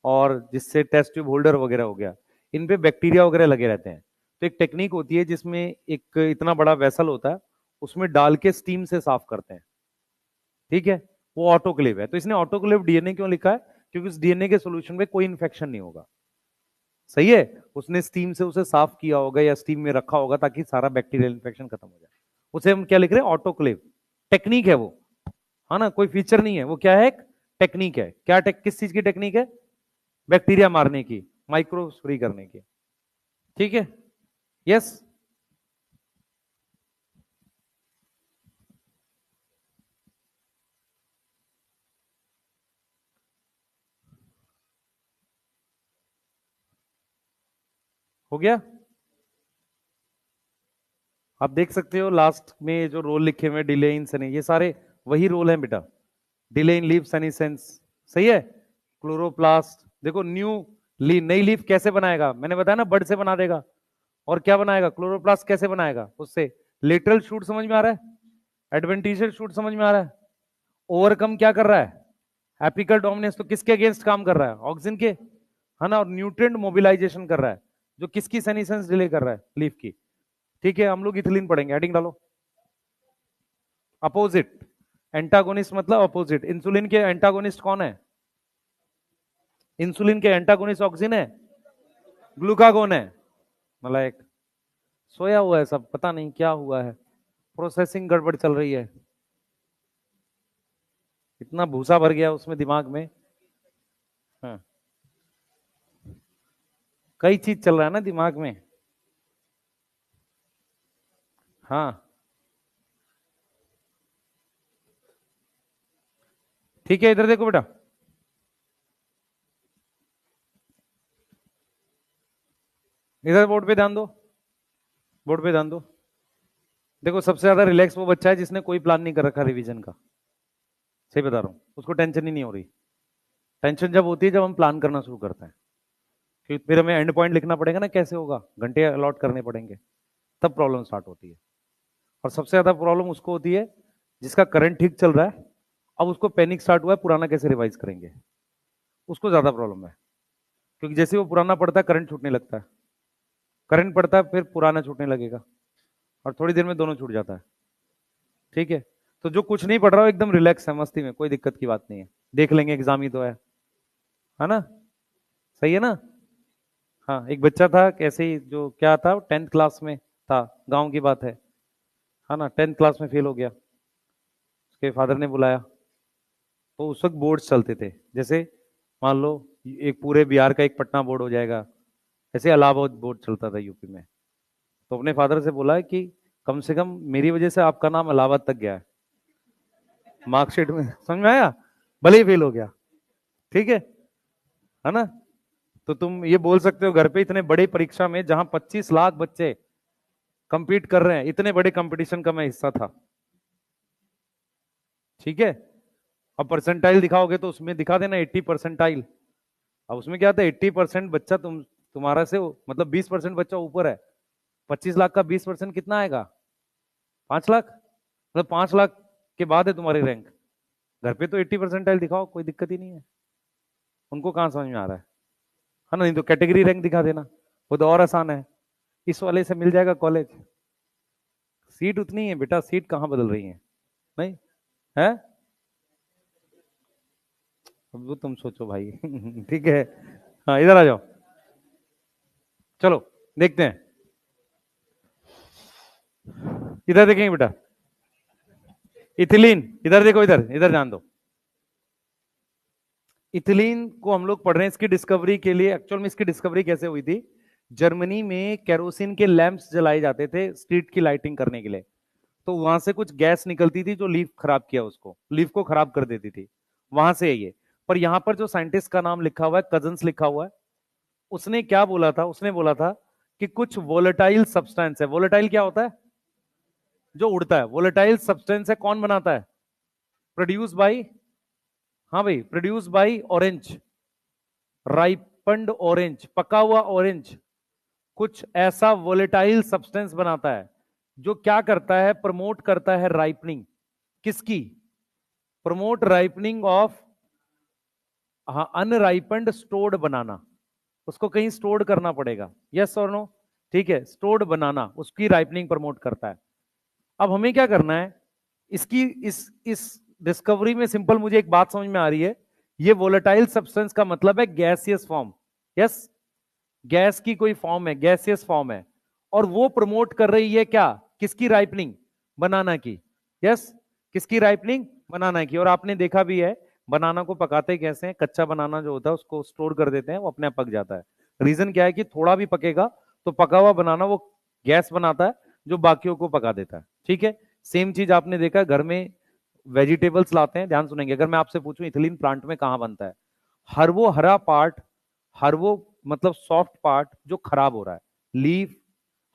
और जिससे टेस्ट ट्यूब होल्डर वगैरह हो गया, इन पे बैक्टीरिया वगैरह लगे रहते हैं। तो एक टेक्निक होती है जिसमें एक इतना बड़ा वेसल होता है, उसमें डाल के स्टीम से साफ करते हैं। ठीक है, वो ऑटोक्लेव है। तो इसने ऑटोक्लेव डीएनए क्यों लिखा है? क्योंकि उस डीएनए के सोल्यूशन में कोई इन्फेक्शन नहीं होगा। सही है। उसने स्टीम से उसे साफ किया होगा या स्टीम में रखा होगा ताकि सारा बैक्टीरियल इन्फेक्शन खत्म हो जाए। उसे हम क्या लिख रहे हैं? ऑटोक्लेव। टेक्निक है वो, है ना, कोई फीचर नहीं है, वो क्या है? एक टेक्निक है। क्या किस चीज की टेक्निक है? बैक्टीरिया मारने की, माइक्रोब्स फ्री करने की। ठीक है। यस। हो गया। आप देख सकते हो लास्ट में जो रोल लिखे हुए डिले इन सनी, ये सारे वही रोल हैं बेटा। डिले इन लीफ सनीसेंस, सही है। क्लोरोप्लास्ट, देखो न्यू ली नई लीफ कैसे बनाएगा, मैंने बताया ना, बड से बना देगा। और क्या बनाएगा? क्लोरोप्लास्ट कैसे बनाएगा उससे? लेटरल शूट, समझ में आ रहा है? एडवेंटिशियल शूट समझ में आ रहा है? ओवरकम क्या कर रहा है? Apical dominance. तो किसके अगेंस्ट काम कर रहा है? ऑक्सिन के, है ना। और न्यूट्रिएंट मोबिलाइजेशन कर रहा है, जो किसकी सेनिसेंस डिले कर रहा है? लीफ की। ठीक है, हम लोग इथिलीन पढ़ेंगे, हेडिंग डालो। अपोजिट, एंटागोनिस्ट मतलब अपोजिट। इंसुलिन के एंटागोनिस्ट कौन है? इंसुलिन के एंटागोनिस्ट ऑक्सिन है, ग्लूकागोन है। मतलब सोया हुआ है सब, पता नहीं क्या हुआ है, प्रोसेसिंग गड़बड़ चल रही है, इतना भूसा भर गया उसमें दिमाग में। हाँ, कई चीज चल रहा है ना दिमाग में। हाँ, ठीक है, इधर देखो बेटा, इधर बोर्ड पे ध्यान दो, बोर्ड पे ध्यान दो। देखो, सबसे ज्यादा रिलैक्स वो बच्चा है जिसने कोई प्लान नहीं कर रखा रिवीजन का। सही बता रहा हूँ, उसको टेंशन ही नहीं हो रही। टेंशन जब होती है जब हम प्लान करना शुरू करते हैं, क्योंकि फिर हमें एंड पॉइंट लिखना पड़ेगा ना, कैसे होगा, घंटे अलॉट करने पड़ेंगे, तब प्रॉब्लम स्टार्ट होती है। और सबसे ज्यादा प्रॉब्लम उसको होती है जिसका करंट ठीक चल रहा है, अब उसको पैनिक स्टार्ट हुआ है, पुराना कैसे रिवाइज करेंगे, उसको ज्यादा प्रॉब्लम है। क्योंकि जैसे वो पुराना पड़ता है करंट छूटने लगता है, करंट पड़ता है फिर पुराना छूटने लगेगा, और थोड़ी देर में दोनों छूट जाता है। ठीक है। तो जो कुछ नहीं पढ़ रहा हो एकदम रिलैक्स है, मस्ती में, कोई दिक्कत की बात नहीं है, देख लेंगे, एग्जाम ही तो है ना। सही है ना। हाँ, एक बच्चा था कैसे ही, जो क्या था, 10th क्लास में था, गांव की बात है ना, 10th क्लास में फेल हो गया। उसके फादर ने बुलाया, तो उस वक्त बोर्ड चलते थे, जैसे मान लो एक पूरे बिहार का एक पटना बोर्ड हो जाएगा, ऐसे इलाहाबाद बोर्ड चलता था यूपी में। तो अपने फादर से बोला कि कम से कम मेरी वजह से आपका नाम इलाहाबाद तक गया है मार्कशीट में, समझ में आया, भले ही फेल हो गया। ठीक है ना। तो तुम ये बोल सकते हो घर पे, इतने बड़े परीक्षा में जहां 25 लाख बच्चे कंपीट कर रहे हैं, इतने बड़े कंपटीशन का मैं हिस्सा था। ठीक है। अब परसेंटाइल दिखाओगे तो उसमें दिखा देना 80 परसेंटाइल। अब उसमें क्या था, 80% बच्चा तुम्हारा से मतलब 20% बच्चा ऊपर है। 25 लाख का 20% कितना आएगा? 5 लाख। मतलब 5 लाख के बाद है तुम्हारी रैंक। घर पे तो 80 परसेंटाइल दिखाओ, कोई दिक्कत ही नहीं है। उनको कहाँ समझ में आ रहा है ना। नहीं तो कैटेगरी रैंक दिखा देना, वो तो और आसान है, इस वाले से मिल जाएगा कॉलेज। सीट उतनी है बेटा, सीट कहां बदल रही है? नहीं है? अब वो तुम सोचो भाई। ठीक है, हाँ इधर आ जाओ, चलो देखते हैं। इधर देखेंगे बेटा, इथिलीन, इधर देखो, इधर इधर ध्यान दो। इथिलीन को हम लोग पढ़ रहे हैं, इसकी डिस्कवरी के लिए, एक्चुअल में इसकी डिस्कवरी कैसे हुई थी? जर्मनी में केरोसिन के लैंप्स जलाए जाते थे स्ट्रीट की लाइटिंग करने के लिए, तो वहां से कुछ गैस निकलती थी जो लीफ खराब किया, उसको लीफ को खराब कर देती थी, वहां से है ये। पर यहां पर जो साइंटिस्ट का नाम लिखा हुआ है, कजन्स लिखा हुआ है, उसने क्या बोला था? उसने बोला था कि कुछ वोलेटाइल सब्सटेंस है। वोलेटाइल क्या होता है? जो उड़ता है। वोलेटाइल सब्सटेंस है, कौन बनाता है? प्रोड्यूस बाई, हाँ भाई, प्रोड्यूस बाई ऑरेंज, राइपन्ड ऑरेंज, पका हुआ ऑरेंज कुछ ऐसा वोलेटाइल सब्सटेंस बनाता है जो क्या करता है? प्रमोट करता है राइपनिंग। किसकी? प्रमोट राइपनिंग ऑफ, हाँ, अनराइपन्ड स्टोर्ड बनाना। उसको कहीं स्टोर्ड करना पड़ेगा, यस और नो? ठीक है, स्टोर्ड बनाना उसकी राइपनिंग प्रमोट करता है। अब हमें क्या करना है? इसकी इस डिस्कवरी में सिंपल मुझे एक बात समझ में आ रही है, ये वोलेटाइल सब्सटेंस का मतलब है गैसियस फॉर्म, यस, गैस की कोई फॉर्म है, गैसियस फॉर्म है, और वो प्रमोट कर रही है क्या? किसकी राइपनिंग? बनाना की, यस, किसकी राइपनिंग? बनाना की। और आपने देखा भी है बनाना को पकाते कैसे हैं, कच्चा बनाना जो होता है उसको स्टोर कर देते हैं, वो अपने आप पक जाता है। रीजन क्या है? कि थोड़ा भी पकेगा तो पका हुआ बनाना वो गैस बनाता है जो बाकियों को पका देता है, ठीक है। सेम चीज आपने देखा घर में वेजिटेबल्स लाते हैं, ध्यान सुनेंगे, अगर मैं आपसे पूछूं इथिलीन प्लांट में कहां बनता है, हर वो हरा पार्ट, हर वो मतलब सॉफ्ट पार्ट जो खराब हो रहा है, लीफ,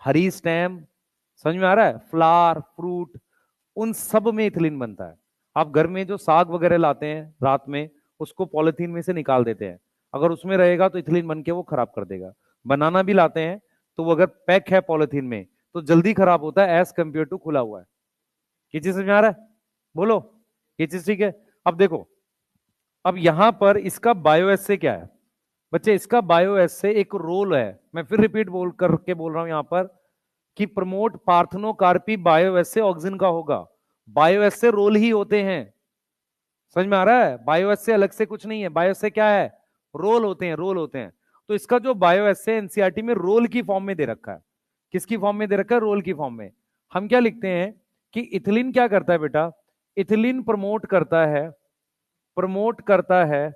हरी स्टेम, समझ में आ रहा है, फ्लावर, फ्रूट, उन सब में इथिलीन बनता है। आप घर में जो साग वगैरह लाते हैं रात में, उसको पॉलिथीन में से निकाल देते हैं, अगर उसमें रहेगा तो इथिलीन बन के वो खराब कर देगा। बनाना भी लाते हैं तो वो अगर पैक है पॉलिथीन में तो जल्दी खराब होता है एज कंपेयर टू खुला हुआ है। ये चीज समझ में आ रहा है? बोलो, ये चीज ठीक है? अब देखो, अब यहां पर इसका बायो एसे क्या है बच्चे? इसका बायो एसे एक रोल है, मैं फिर रिपीट बोल करके बोल रहा हूं यहां पर, कि प्रमोट पार्थनोकार्पी बायो एसे ऑक्सिन का होगा। बायो एसे रोल ही होते हैं, समझ में आ रहा है? बायो एसे अलग से कुछ नहीं है, बायो एसे क्या है? रोल होते हैं, रोल होते हैं। तो इसका जो बायो एसे एनसीईआरटी में रोल की फॉर्म में दे रखा है। किसकी फॉर्म में दे रखा है? रोल की फॉर्म में। हम क्या लिखते हैं कि इथिलीन क्या करता है बेटा? इथिलीन प्रमोट करता है, प्रमोट करता है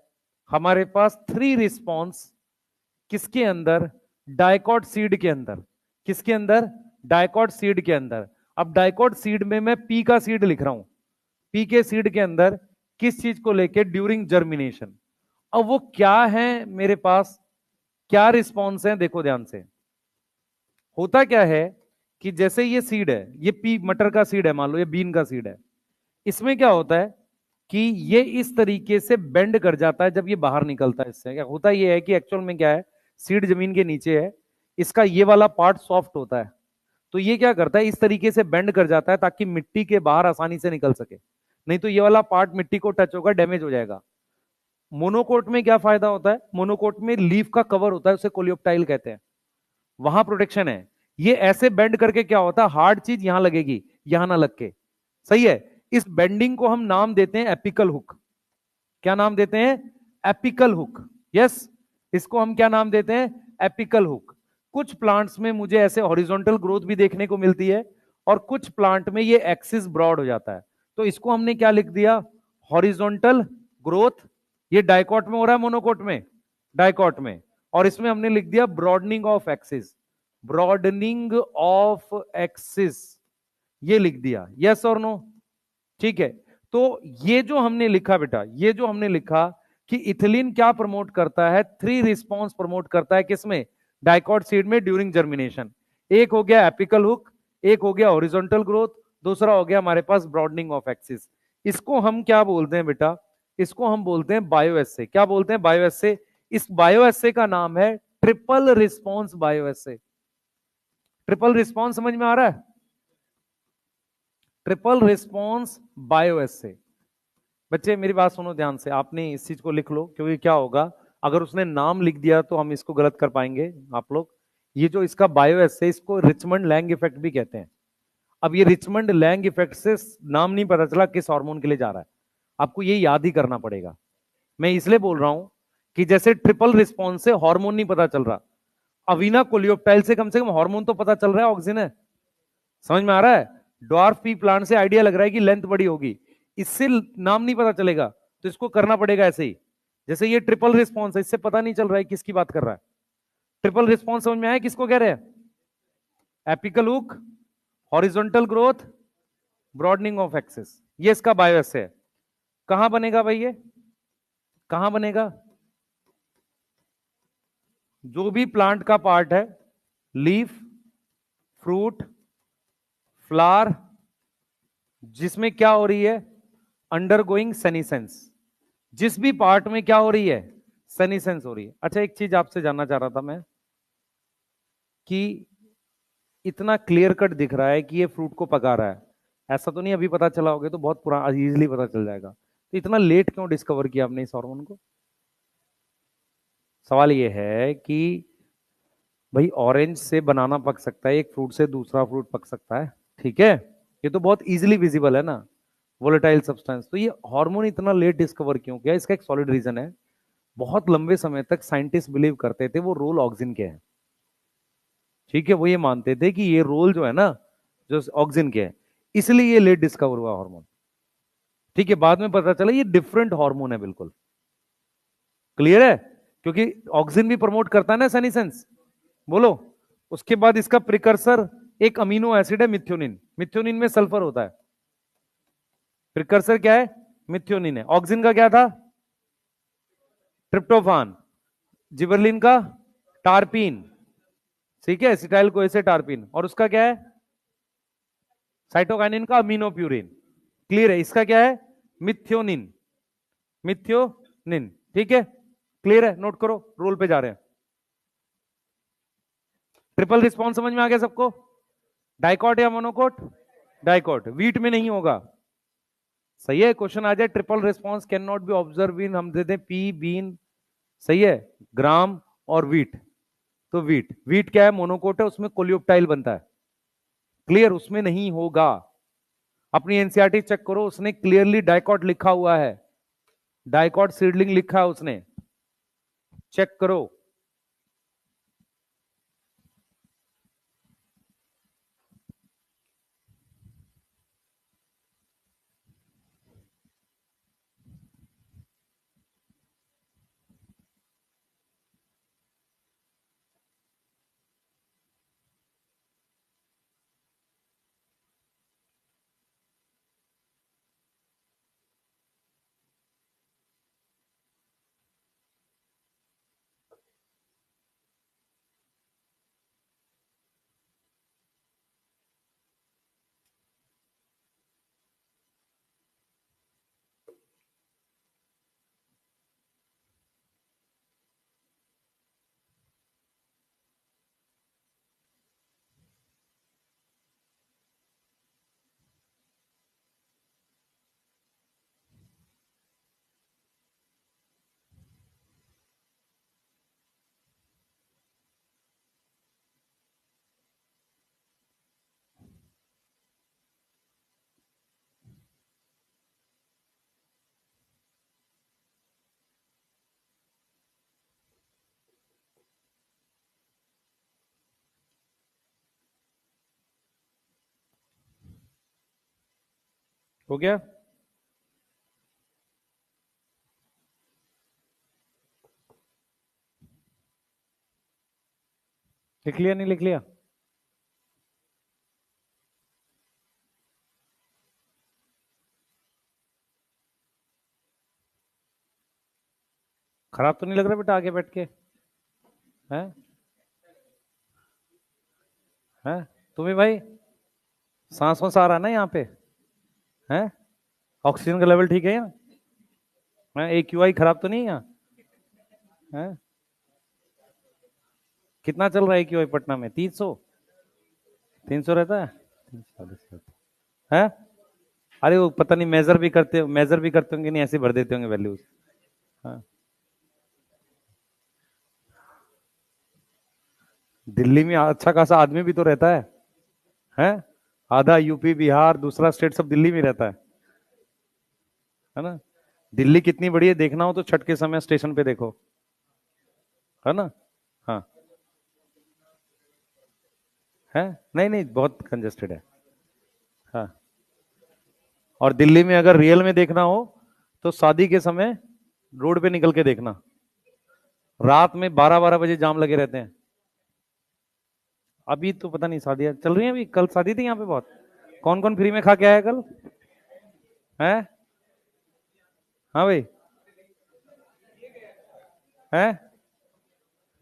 हमारे पास थ्री रिस्पॉन्स, किसके अंदर? डाइकॉट सीड के अंदर। किसके अंदर? डाइकॉट सीड के अंदर। अब डाइकॉट सीड में मैं पी का सीड लिख रहा हूं, पी के सीड के अंदर किस चीज को लेके? During germination. अब वो क्या है मेरे पास, क्या रिस्पॉन्स है? देखो ध्यान से, होता क्या है कि जैसे ये सीड है, ये पी मटर का सीड है, मान लो ये बीन का सीड है, इसमें क्या होता है कि ये इस तरीके से बेंड कर जाता है जब ये बाहर निकलता है। इससे क्या होता ये है कि एक्चुअल में क्या है, सीड जमीन के नीचे है, इसका ये वाला पार्ट सॉफ्ट होता है, तो ये क्या करता है, इस तरीके से बेंड कर जाता है ताकि मिट्टी के बाहर आसानी से निकल सके, नहीं तो ये वाला पार्ट मिट्टी को टच होगा, डैमेज हो जाएगा। मोनोकोट में क्या फायदा होता है? मोनोकोट में लीफ का कवर होता है, उसे कोलियोप्टाइल कहते हैं, वहां प्रोटेक्शन है। ये ऐसे बेंड करके क्या होता है, हार्ड चीज यहां लगेगी, यहां ना लग के, सही है। इस बेंडिंग को हम नाम देते हैं एपिकल हुक। क्या नाम देते हैं? Apical hook, yes. इसको हम क्या नाम देते हैं? Apical hook. कुछ प्लांट्स में मुझे ऐसे हॉरिजॉन्टल ग्रोथ भी देखने को मिलती है, और कुछ प्लांट में ये एक्सिस ब्रॉड हो जाता है, तो इसको हमने क्या लिख दिया? Horizontal growth. ये डाइकॉट में हो रहा है, मोनोकोट में? डाइकॉट में। और इसमें हमने लिख दिया broadening of axis, broadening of axis, ये लिख दिया, यस और नो? ठीक है। तो ये जो हमने लिखा बेटा, ये जो हमने लिखा कि इथिलीन क्या प्रमोट करता है? थ्री रिस्पॉन्स प्रमोट करता है, किसमें? डाइकॉट सीड में ड्यूरिंग जर्मिनेशन। एक हो गया एपिकल हुक, एक हो गया हॉरिजॉन्टल ग्रोथ, दूसरा हो गया हमारे पास ब्रॉडनिंग ऑफ एक्सिस। इसको हम क्या बोलते हैं बेटा? इसको हम बोलते हैं बायो एसे। क्या बोलते हैं? बायो एसे। इस बायो एसे का नाम है ट्रिपल रिस्पॉन्स बायो एसे। ट्रिपल रिस्पॉन्स समझ में आ रहा है? ट्रिपल रिस्पॉन्स बायो एसे। बच्चे मेरी बात सुनो ध्यान से, आपने इस चीज को लिख लो, क्योंकि क्या होगा अगर उसने नाम लिख दिया तो हम इसको गलत कर पाएंगे आप लोग। ये जो इसका बायो एसे, इसको रिचमंड लैंग इफेक्ट भी कहते हैं। अब ये रिचमंड लैंग इफेक्ट से नाम नहीं पता चला किस हार्मोन के लिए जा रहा है, आपको ये याद ही करना पड़ेगा। मैं इसलिए बोल रहा हूं कि जैसे ट्रिपल रिस्पॉन्स से हार्मोन नहीं पता चल रहा, अवीना कोलियोप्टाइल से कम हार्मोन तो पता चल रहा है, ऑक्सीजन है। समझ में आ रहा है? ड्वार्फ पी प्लांट से आइडिया लग रहा है कि लेंथ बड़ी होगी, इससे नाम नहीं पता चलेगा, तो इसको करना पड़ेगा ऐसे ही। जैसे ये ट्रिपल रिस्पॉन्स है, इससे पता नहीं चल रहा है किसकी बात कर रहा है। ट्रिपल रिस्पॉन्स समझ में आया किसको कह रहे हैं? Apical hook, horizontal growth, broadening of axis, ये इसका बायोस है। कहां बनेगा भाई ये? कहां बनेगा? जो भी प्लांट का पार्ट है, लीफ, फ्रूट, फ्लावर, जिसमें क्या हो रही है? Undergoing senescence. जिस भी पार्ट में क्या हो रही है? सेनिसेंस हो रही है। अच्छा, एक चीज आपसे जानना चाह रहा था मैं कि इतना क्लियर कट दिख रहा है कि ये फ्रूट को पका रहा है, ऐसा तो नहीं अभी पता चला होगा? तो बहुत पुराना, इजीली पता चल जाएगा। तो इतना लेट क्यों डिस्कवर किया आपने इस हार्मोन को? सवाल ये है कि भाई ऑरेंज से बनाना पक सकता है, एक फ्रूट से दूसरा फ्रूट पक सकता है, ठीक है, ये तो बहुत इजीली विजिबल है ना, वोलेटाइल सब्सटेंस। तो ये हार्मोन इतना लेट डिस्कवर क्यों किया? इसका एक सॉलिड रीजन है। बहुत लंबे समय तक साइंटिस्ट बिलीव करते थे वो रोल ऑक्सिन के है, ठीक है, वो ये मानते थे कि ये रोल जो है ना, जो ऑक्सिन के है, इसलिए ये लेट डिस्कवर हुआ हार्मोन। ठीक है, बाद में पता चला ये डिफरेंट हार्मोन है बिल्कुल। क्लियर है? क्योंकि ऑक्सिन भी प्रमोट करता है ना सेनिसेंस, बोलो। उसके बाद इसका प्रिकर्सर एक अमीनो एसिड है मिथ्योनिन, मिथ्योनिन में सल्फर होता है। प्रिकर्सर क्या है? मिथ्योनिन है। ऑक्सिन का क्या था? ट्रिप्टोफान। जिबरलिन का टारपीन, ठीक है, एसिटाइल को ऐसे टारपीन। और उसका क्या है? साइटोकाइनिन का अमीनोप्यूरिन। क्लियर है? इसका क्या है? मिथ्योनिन, मिथ्योनिन, ठीक है। क्लियर है? नोट करो, रोल पे जा रहे हैं। ट्रिपल रिस्पॉन्स समझ में आ गया सबको? डाइकॉट या मोनोकोट? डाइकॉट। वीट में नहीं होगा, सही है। क्वेश्चन आ जाए triple response can not be observe in, हम देते पी बीन, सही है, ग्राम और वीट। तो वीट, वीट क्या है? मोनोकोट है, उसमें कोलियोप्टाइल बनता है। क्लियर? उसमें नहीं होगा। अपनी एनसीईआरटी चेक करो, उसने क्लियरली डाइकॉट लिखा हुआ है, डाइकॉट सीडलिंग लिखा है उसने, चेक करो। हो गया? लिख लिया? नहीं लिख लिया? खराब तो नहीं लग रहा बेटा आगे बैठ के? हैं? हैं? तुम्हें भाई सांस वांस आ रहा है ना यहाँ पे? हैं? ऑक्सीजन का लेवल ठीक है यहाँ? हैं? AQI खराब तो नहीं है यहाँ? हैं? कितना चल रहा है AQI पटना में? 300? 300 रहता है? 340 रहता है? अरे वो पता नहीं, मेजर भी करते होंगे, नहीं ऐसे भर देते होंगे वैल्यूज। हाँ, दिल्ली में अच्छा खासा आदमी भी तो रहता है, हैं? आधा यूपी बिहार, दूसरा स्टेट सब दिल्ली में रहता है ना। दिल्ली कितनी बड़ी है देखना हो तो छठ के समय स्टेशन पे देखो, है ना। हाँ है, नहीं नहीं बहुत कंजेस्टेड है। हाँ, और दिल्ली में अगर रियल में देखना हो तो शादी के समय रोड पे निकल के देखना, रात में 12-12 बजे जाम लगे रहते हैं। अभी तो पता नहीं शादियां चल रही हैं, अभी कल शादी थी यहाँ पे बहुत। कौन कौन फ्री में खा के आया कल? है? हाँ भाई। है?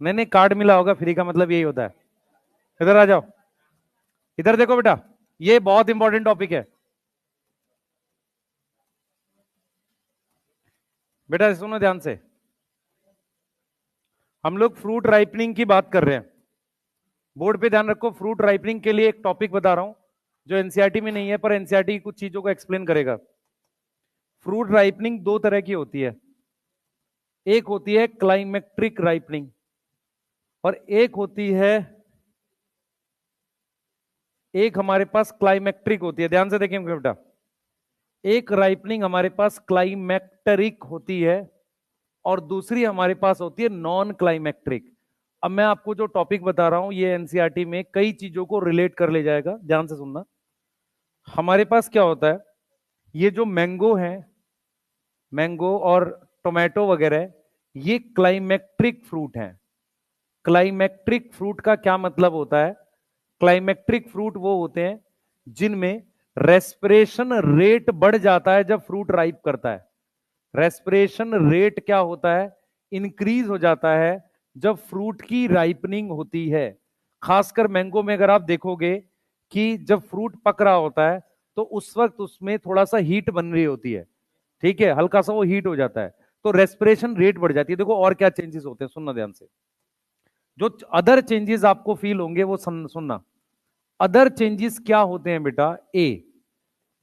नहीं नहीं, कार्ड मिला होगा, फ्री का मतलब यही होता है। इधर आ जाओ, इधर देखो बेटा, ये बहुत इंपॉर्टेंट टॉपिक है बेटा, सुनो ध्यान से। हम लोग फ्रूट राइपनिंग की बात कर रहे हैं। बोर्ड पे ध्यान रखो, फ्रूट राइपनिंग के लिए एक टॉपिक बता रहा हूं जो एनसीईआरटी में नहीं है, पर एनसीईआरटी कुछ चीजों को एक्सप्लेन करेगा। फ्रूट राइपनिंग दो तरह की होती है, एक होती है क्लाइमेक्ट्रिक राइपनिंग और एक हमारे पास क्लाइमेक्ट्रिक होती है। ध्यान से देखें बेटा, एक राइपनिंग हमारे पास क्लाइमेक्टरिक होती है और दूसरी हमारे पास होती है नॉन क्लाइमेक्ट्रिक। अब मैं आपको जो टॉपिक बता रहा हूं ये एनसीईआरटी में कई चीजों को रिलेट कर ले जाएगा, ध्यान से सुनना। हमारे पास क्या होता है, ये जो मैंगो है, मैंगो और टोमेटो वगैरह, ये क्लाइमेक्ट्रिक फ्रूट हैं। क्लाइमेक्ट्रिक फ्रूट का क्या मतलब होता है? क्लाइमेक्ट्रिक फ्रूट वो होते हैं जिनमें रेस्पिरेशन रेट बढ़ जाता है जब फ्रूट राइप करता है। रेस्पिरेशन रेट क्या होता है? इंक्रीज हो जाता है जब फ्रूट की राइपनिंग होती है। खासकर मैंगो में अगर आप देखोगे कि जब फ्रूट पक रहा होता है तो उस वक्त उसमें थोड़ा सा हीट बन रही होती है, ठीक है, हल्का सा वो हीट हो जाता है, तो रेस्पिरेशन रेट बढ़ जाती है। देखो और क्या चेंजेस होते हैं, सुनना ध्यान से। जो अदर चेंजेस आपको फील होंगे वो सुनना। अदर चेंजेस क्या होते हैं बेटा? ए,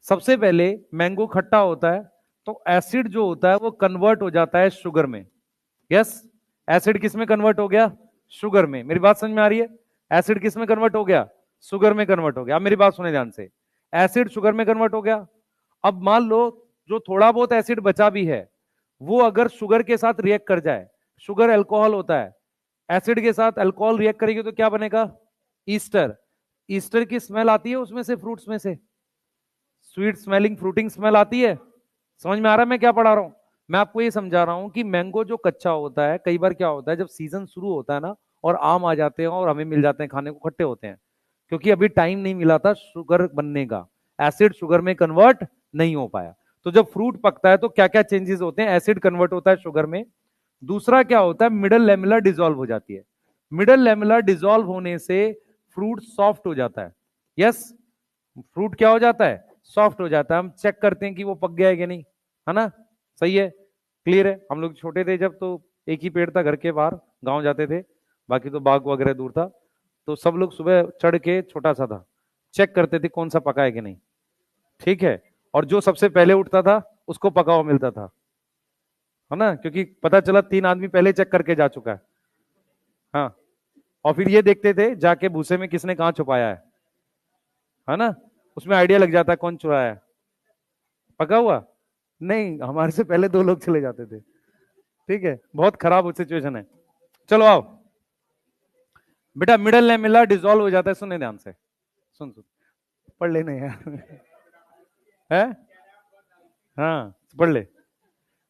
सबसे पहले मैंगो खट्टा होता है तो एसिड जो होता है वो कन्वर्ट हो जाता है शुगर में। यस, एसिड किस में कन्वर्ट हो गया? शुगर में। मेरी बात समझ में आ रही है? एसिड किस में कन्वर्ट हो गया? शुगर में कन्वर्ट हो गया। अब मेरी बात सुने ध्यान से, एसिड शुगर में कन्वर्ट हो गया। अब मान लो जो थोड़ा बहुत एसिड बचा भी है वो अगर शुगर के साथ रिएक्ट कर जाए, शुगर अल्कोहल होता है, एसिड के साथ अल्कोहल रिएक्ट करेगी तो क्या बनेगा? ईस्टर। ईस्टर की स्मेल आती है उसमें से, फ्रूट्स में से स्वीट स्मेलिंग फ्रूटिंग स्मेल आती है। समझ में आ रहा है मैं क्या पढ़ा रहा हूं? मैं आपको ये समझा रहा हूं कि मैंगो जो कच्चा होता है, कई बार क्या होता है जब सीजन शुरू होता है ना और आम आ जाते हैं और हमें मिल जाते हैं खाने को, खट्टे होते हैं क्योंकि अभी टाइम नहीं मिला था शुगर बनने का, एसिड शुगर में कन्वर्ट नहीं हो पाया। तो जब फ्रूट पकता है तो क्या क्या चेंजेस होते हैं? एसिड कन्वर्ट होता है शुगर में। दूसरा क्या होता है? मिडल लेमिला डिसॉल्व हो जाती है। मिडल लेमिला डिसॉल्व होने से फ्रूट सॉफ्ट हो जाता है। यस, फ्रूट क्या हो जाता है? सॉफ्ट हो जाता है। हम चेक करते हैं कि वो पक गया है कि नहीं, है ना। सही है, क्लियर है। हम लोग छोटे थे जब तो एक ही पेड़ था घर के बाहर, गांव जाते थे, बाकी तो बाग वगैरह दूर था, तो सब लोग सुबह चढ़ के, छोटा सा था, चेक करते थे कौन सा पका है कि नहीं, ठीक है। और जो सबसे पहले उठता था उसको पका हुआ मिलता था, है ना, क्योंकि पता चला 3 आदमी पहले चेक करके जा चुका है। हाँ, और फिर ये देखते थे जाके भूसे में किसने कहाँ छुपाया है ना, उसमें आइडिया लग जाता है कौन चुराया है। पका हुआ नहीं, हमारे से पहले 2 लोग चले जाते थे, ठीक है, बहुत खराब सिचुएशन है। चलो आओ बेटा, मिडल ने मिला डिसॉल्व हो जाता है, सुने ध्यान से, सुन सुन, पढ़ लेना यार है, हाँ पढ़ ले।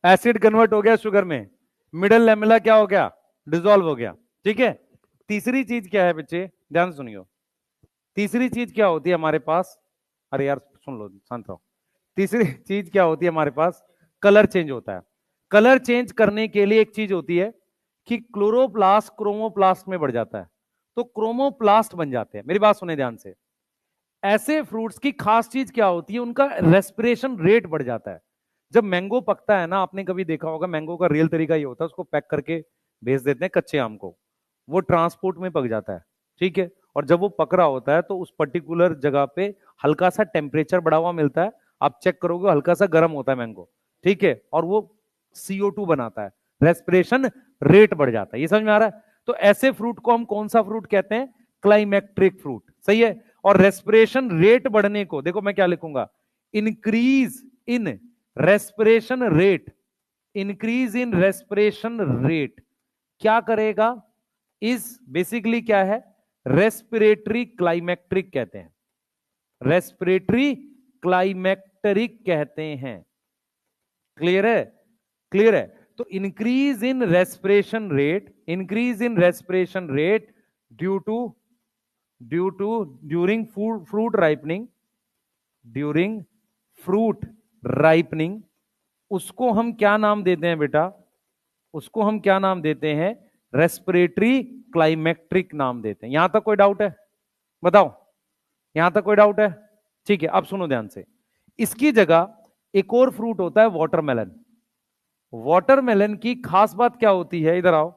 एसिड कन्वर्ट हो गया शुगर में, मिडल लेमिला क्या हो गया? डिसॉल्व हो गया, ठीक है। तीसरी चीज क्या है बच्चे, ध्यान सुनियो। तीसरी चीज क्या होती है हमारे पास? अरे यार सुन लो, शांत रहो। तीसरी चीज क्या होती है हमारे पास? कलर चेंज होता है। कलर चेंज करने के लिए एक चीज होती है कि क्लोरोप्लास्ट क्रोमोप्लास्ट में बढ़ जाता है, तो क्रोमोप्लास्ट बन जाते हैं। मेरी बात सुने ध्यान से। ऐसे फ्रूट्स की खास चीज क्या होती है? उनका रेस्पिरेशन रेट बढ़ जाता है। जब मैंगो पकता है ना, आपने कभी देखा होगा, मैंगो का रियल तरीका ये होता है, उसको पैक करके भेज देते हैं कच्चे आम को, वो ट्रांसपोर्ट में पक जाता है, ठीक है। और जब वो पक रहा होता है तो उस पर्टिकुलर जगह पे हल्का सा टेम्परेचर बढ़ा हुआ मिलता है, आप चेक करोगे हल्का सा गर्म होता है मैंगो, ठीक है, और वो CO2 बनाता है, रेस्पिरेशन रेट बढ़ जाता है। ये समझ में आ रहा है? तो ऐसे फ्रूट को हम कौन सा फ्रूट कहते हैं? क्लाइमेक्ट्रिक फ्रूट, सही है। और रेस्पिरेशन रेट बढ़ने को, देखो मैं क्या लिखूंगा, increase in respiration rate, increase in respiration rate क्या करेगा, इज बेसिकली क्या है, रेस्पिरेटरी क्लाइमेक्ट्रिक कहते हैं, रेस्पिरेटरी क्लाइमेक्टरिक कहते हैं। क्लियर है, क्लियर है। तो increase in respiration rate, increase in respiration rate due to, during fruit ripening, during fruit ripening, उसको हम क्या नाम देते हैं बेटा, उसको हम क्या नाम देते हैं, रेस्पिरेटरी क्लाइमेक्ट्रिक नाम देते हैं। यहां तक कोई डाउट है, बताओ, यहां तक कोई डाउट है? ठीक है, अब सुनो ध्यान से, इसकी जगह एक और फ्रूट होता है वाटरमेलन। वाटरमेलन की खास बात क्या होती है, इधर आओ,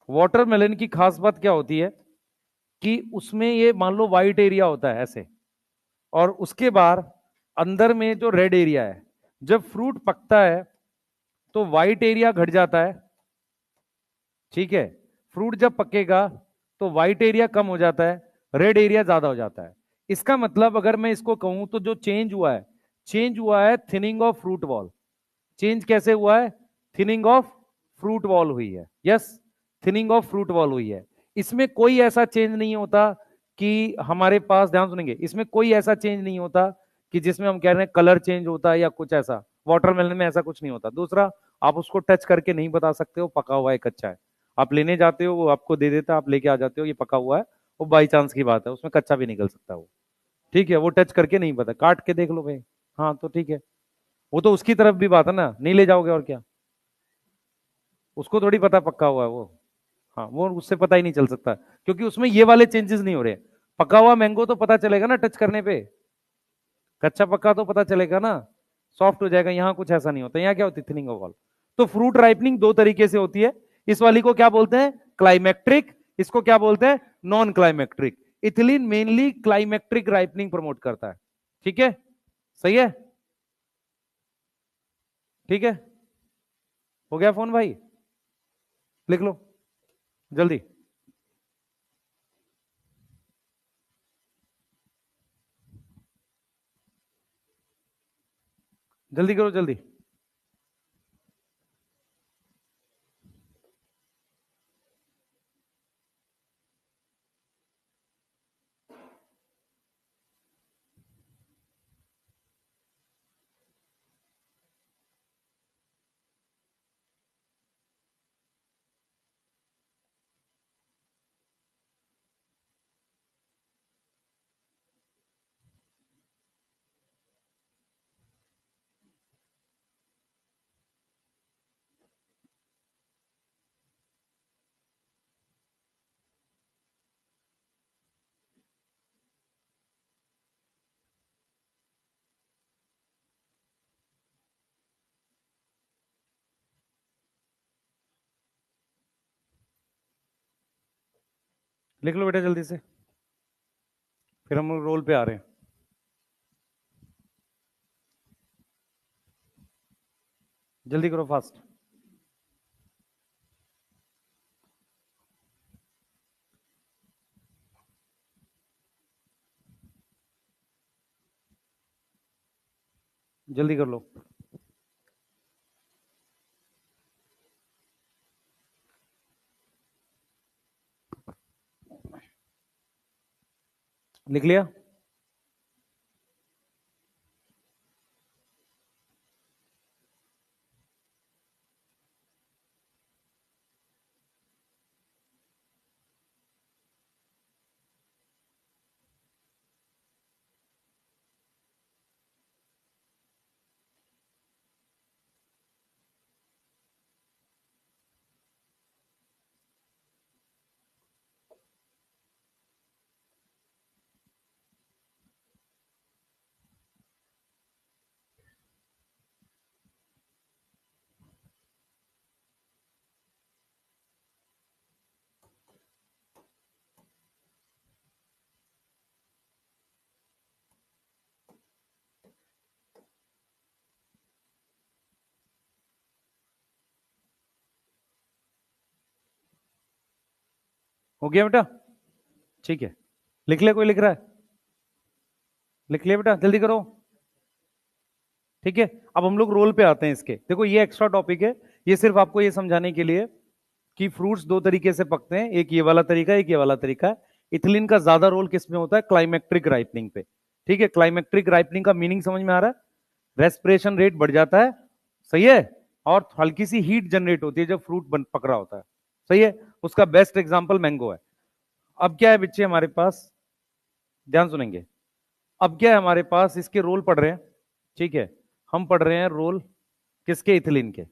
वाटरमेलन की खास बात क्या होती है कि उसमें ये मान लो व्हाइट एरिया होता है ऐसे, और उसके बाद अंदर में जो रेड एरिया है, जब फ्रूट पकता है तो व्हाइट एरिया घट जाता है, ठीक है, फ्रूट जब पकेगा तो व्हाइट एरिया कम हो जाता है, रेड एरिया ज्यादा हो जाता है। इसका मतलब अगर मैं इसको कहूं तो जो चेंज हुआ है, चेंज हुआ है thinning of fruit wall. Change कैसे हुआ है, थिनिंग ऑफ फ्रूट वॉल हुई है, yes, thinning of fruit wall हुई है। इसमें कोई ऐसा चेंज नहीं होता कि हमारे पास, ध्यान सुनेंगे, इसमें कोई ऐसा चेंज नहीं होता कि जिसमें हम कह रहे हैं कलर चेंज होता है या कुछ ऐसा, वाटरमेलन में ऐसा कुछ नहीं होता। दूसरा, आप उसको टच करके नहीं बता सकते हो पका हुआ है कच्चा है, आप लेने जाते हो वो आपको दे देता है, आप लेके आ जाते हो ये पका हुआ है, वो बाई चांस की बात है, उसमें कच्चा भी निकल सकता है वो, ठीक है, वो टच करके नहीं पता, काट के देख लो भाई, हाँ तो ठीक है, वो तो उसकी तरफ भी बात है ना, नहीं ले जाओगे और क्या, उसको थोड़ी पता पक्का हुआ है वो, हाँ वो उससे पता ही नहीं चल सकता, क्योंकि उसमें ये वाले चेंजेस नहीं हो रहे। पका हुआ मैंगो तो पता चलेगा ना टच करने पे, कच्चा पक्का तो पता चलेगा ना, सॉफ्ट हो जाएगा, यहाँ कुछ ऐसा नहीं होता, यहाँ क्या होती है, थिनिंग ऑफ वॉल। तो फ्रूट राइपनिंग दो तरीके से होती है, इस वाली को क्या बोलते हैं, क्लाइमेक्ट्रिक, इसको क्या बोलते हैं, non climacteric. Ethylene mainly climacteric ripening promote करता है, ठीक है, सही है, ठीक है, हो गया फोन भाई, लिख लो जल्दी, जल्दी करो जल्दी, लिख लो बेटा जल्दी से, फिर हम रोल पे आ रहे हैं, जल्दी करो फास्ट, जल्दी कर लो, लिख लिया, हो गया बेटा, ठीक है, लिख ले, कोई लिख रहा है? लिख लिया बेटा, जल्दी करो। ठीक है, अब हम लोग रोल पे आते हैं इसके। देखो ये एक्स्ट्रा टॉपिक है, ये सिर्फ आपको ये समझाने के लिए कि फ्रूट्स दो तरीके से पकते हैं, एक ये वाला तरीका, एक ये वाला तरीका है। इथिलीन का ज्यादा रोल किस में होता है? क्लाइमेक्ट्रिक राइपनिंग पे। ठीक है, क्लाइमेक्ट्रिक राइपनिंग का मीनिंग समझ में आ रहा है? रेस्पिरेशन रेट बढ़ जाता है, सही है, और हल्की सी हीट जनरेट होती है जब फ्रूट पक रहा होता है, सही है। उसका बेस्ट एग्जांपल मैंगो है। अब क्या है बच्चे हमारे पास, ध्यान सुनेंगे। अब क्या है हमारे पास, इसके रोल पढ़ रहे हैं, ठीक है, हम पढ़ रहे हैं रोल किसके? इथिलीन के।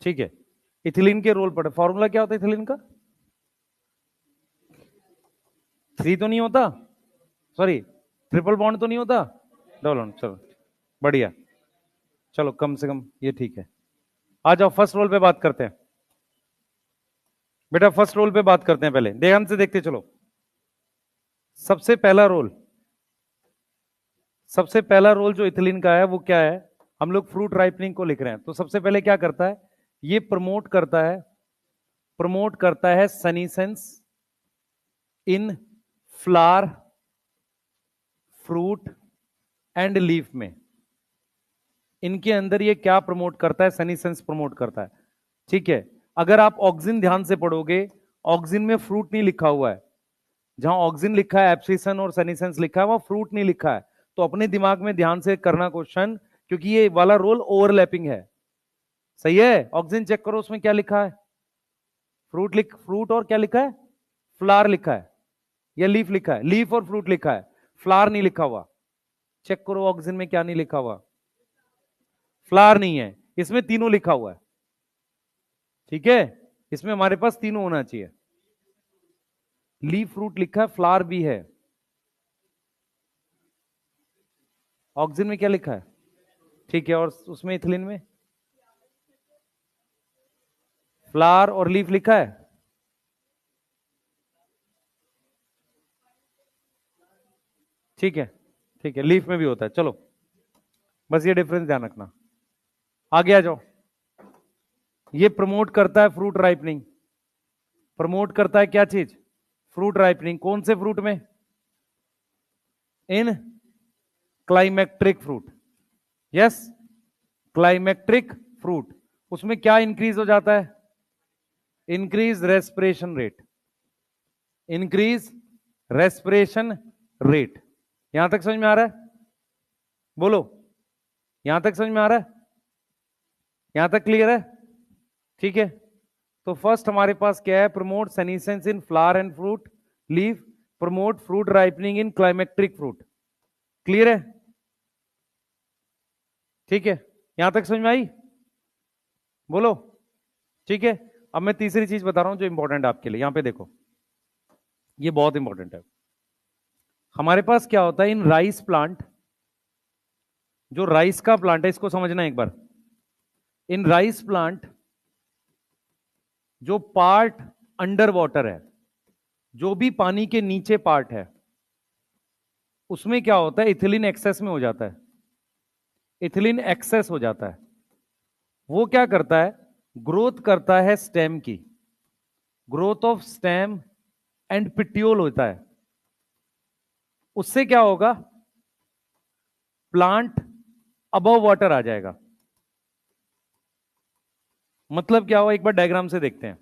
ठीक है, इथिलीन के रोल पढ़े। फॉर्मूला क्या होता है इथिलीन का? 3 तो नहीं होता, सॉरी, ट्रिपल बॉन्ड तो नहीं होता, डबल बॉन्ड। चलो बढ़िया, चलो कम से कम ये ठीक है। आ जाओ फर्स्ट रोल पे बात करते हैं बेटा, फर्स्ट रोल पे बात करते हैं। पहले ध्यान से देखते चलो। सबसे पहला रोल, सबसे पहला रोल जो इथिलीन का है वो क्या है? हम लोग फ्रूट राइपनिंग को लिख रहे हैं, तो सबसे पहले क्या करता है? ये प्रमोट करता है, प्रमोट करता है सनीसेंस इन फ्लावर, फ्रूट एंड लीफ में। इनके अंदर ये क्या प्रमोट करता है? सनीसेंस प्रमोट करता है। ठीक है, अगर आप ऑक्सिन ध्यान से पढ़ोगे, ऑक्सिन में फ्रूट नहीं लिखा हुआ है। जहां ऑक्सिन लिखा है, एब्सिसन और सनीसेंस लिखा है, वहां फ्रूट नहीं लिखा है। तो अपने दिमाग में ध्यान से करना क्वेश्चन, क्योंकि ये वाला रोल ओवरलैपिंग है, सही है। ऑक्सिन चेक करो, उसमें क्या लिखा है? फ्रूट और क्या लिखा है? फ्लावर लिखा है, या लीफ लिखा है? लीफ और फ्रूट लिखा है, फ्लावर नहीं लिखा हुआ। चेक करो ऑक्सिन में क्या नहीं लिखा हुआ? फ्लावर नहीं है, इसमें तीनों लिखा हुआ है। ठीक है, इसमें हमारे पास तीनों होना चाहिए। लीफ, फ्रूट लिखा है, फ्लावर भी है। ऑक्सिन में क्या लिखा है? ठीक है, और उसमें इथिलीन में फ्लावर और लीफ लिखा है। ठीक है, ठीक है, लीफ में भी होता है। चलो बस ये डिफरेंस ध्यान रखना। आगे आ जाओ। ये प्रमोट करता है फ्रूट राइपनिंग। प्रमोट करता है क्या चीज? Fruit ripening. कौन से फ्रूट में? In climacteric fruit. Yes, climacteric fruit. उसमें क्या इंक्रीज हो जाता है? Increase respiration rate, increase respiration rate. यहां तक समझ में आ रहा है? बोलो, यहां तक समझ में आ रहा है? यहां तक क्लियर है? ठीक है, तो फर्स्ट हमारे पास क्या है? Promote senescence in flower and fruit leaf, promote fruit ripening in climacteric fruit. Clear है? ठीक है, यहां तक समझ में आई? बोलो। ठीक है, अब मैं तीसरी चीज बता रहा हूं जो इंपॉर्टेंट है आपके लिए। यहां पे देखो, ये बहुत इंपॉर्टेंट है। हमारे पास क्या होता है इन राइस प्लांट, जो राइस का प्लांट है, इसको समझना एक बार। इन राइस प्लांट जो पार्ट अंडर वाटर है, जो भी पानी के नीचे पार्ट है, उसमें क्या होता है? इथिलीन एक्सेस में हो जाता है, इथिलीन एक्सेस हो जाता है। वो क्या करता है? ग्रोथ करता है स्टेम की, ग्रोथ ऑफ स्टेम एंड पिट्यूल होता है। उससे क्या होगा? प्लांट अबव वाटर आ जाएगा। मतलब क्या हुआ, एक बार डायग्राम से देखते हैं।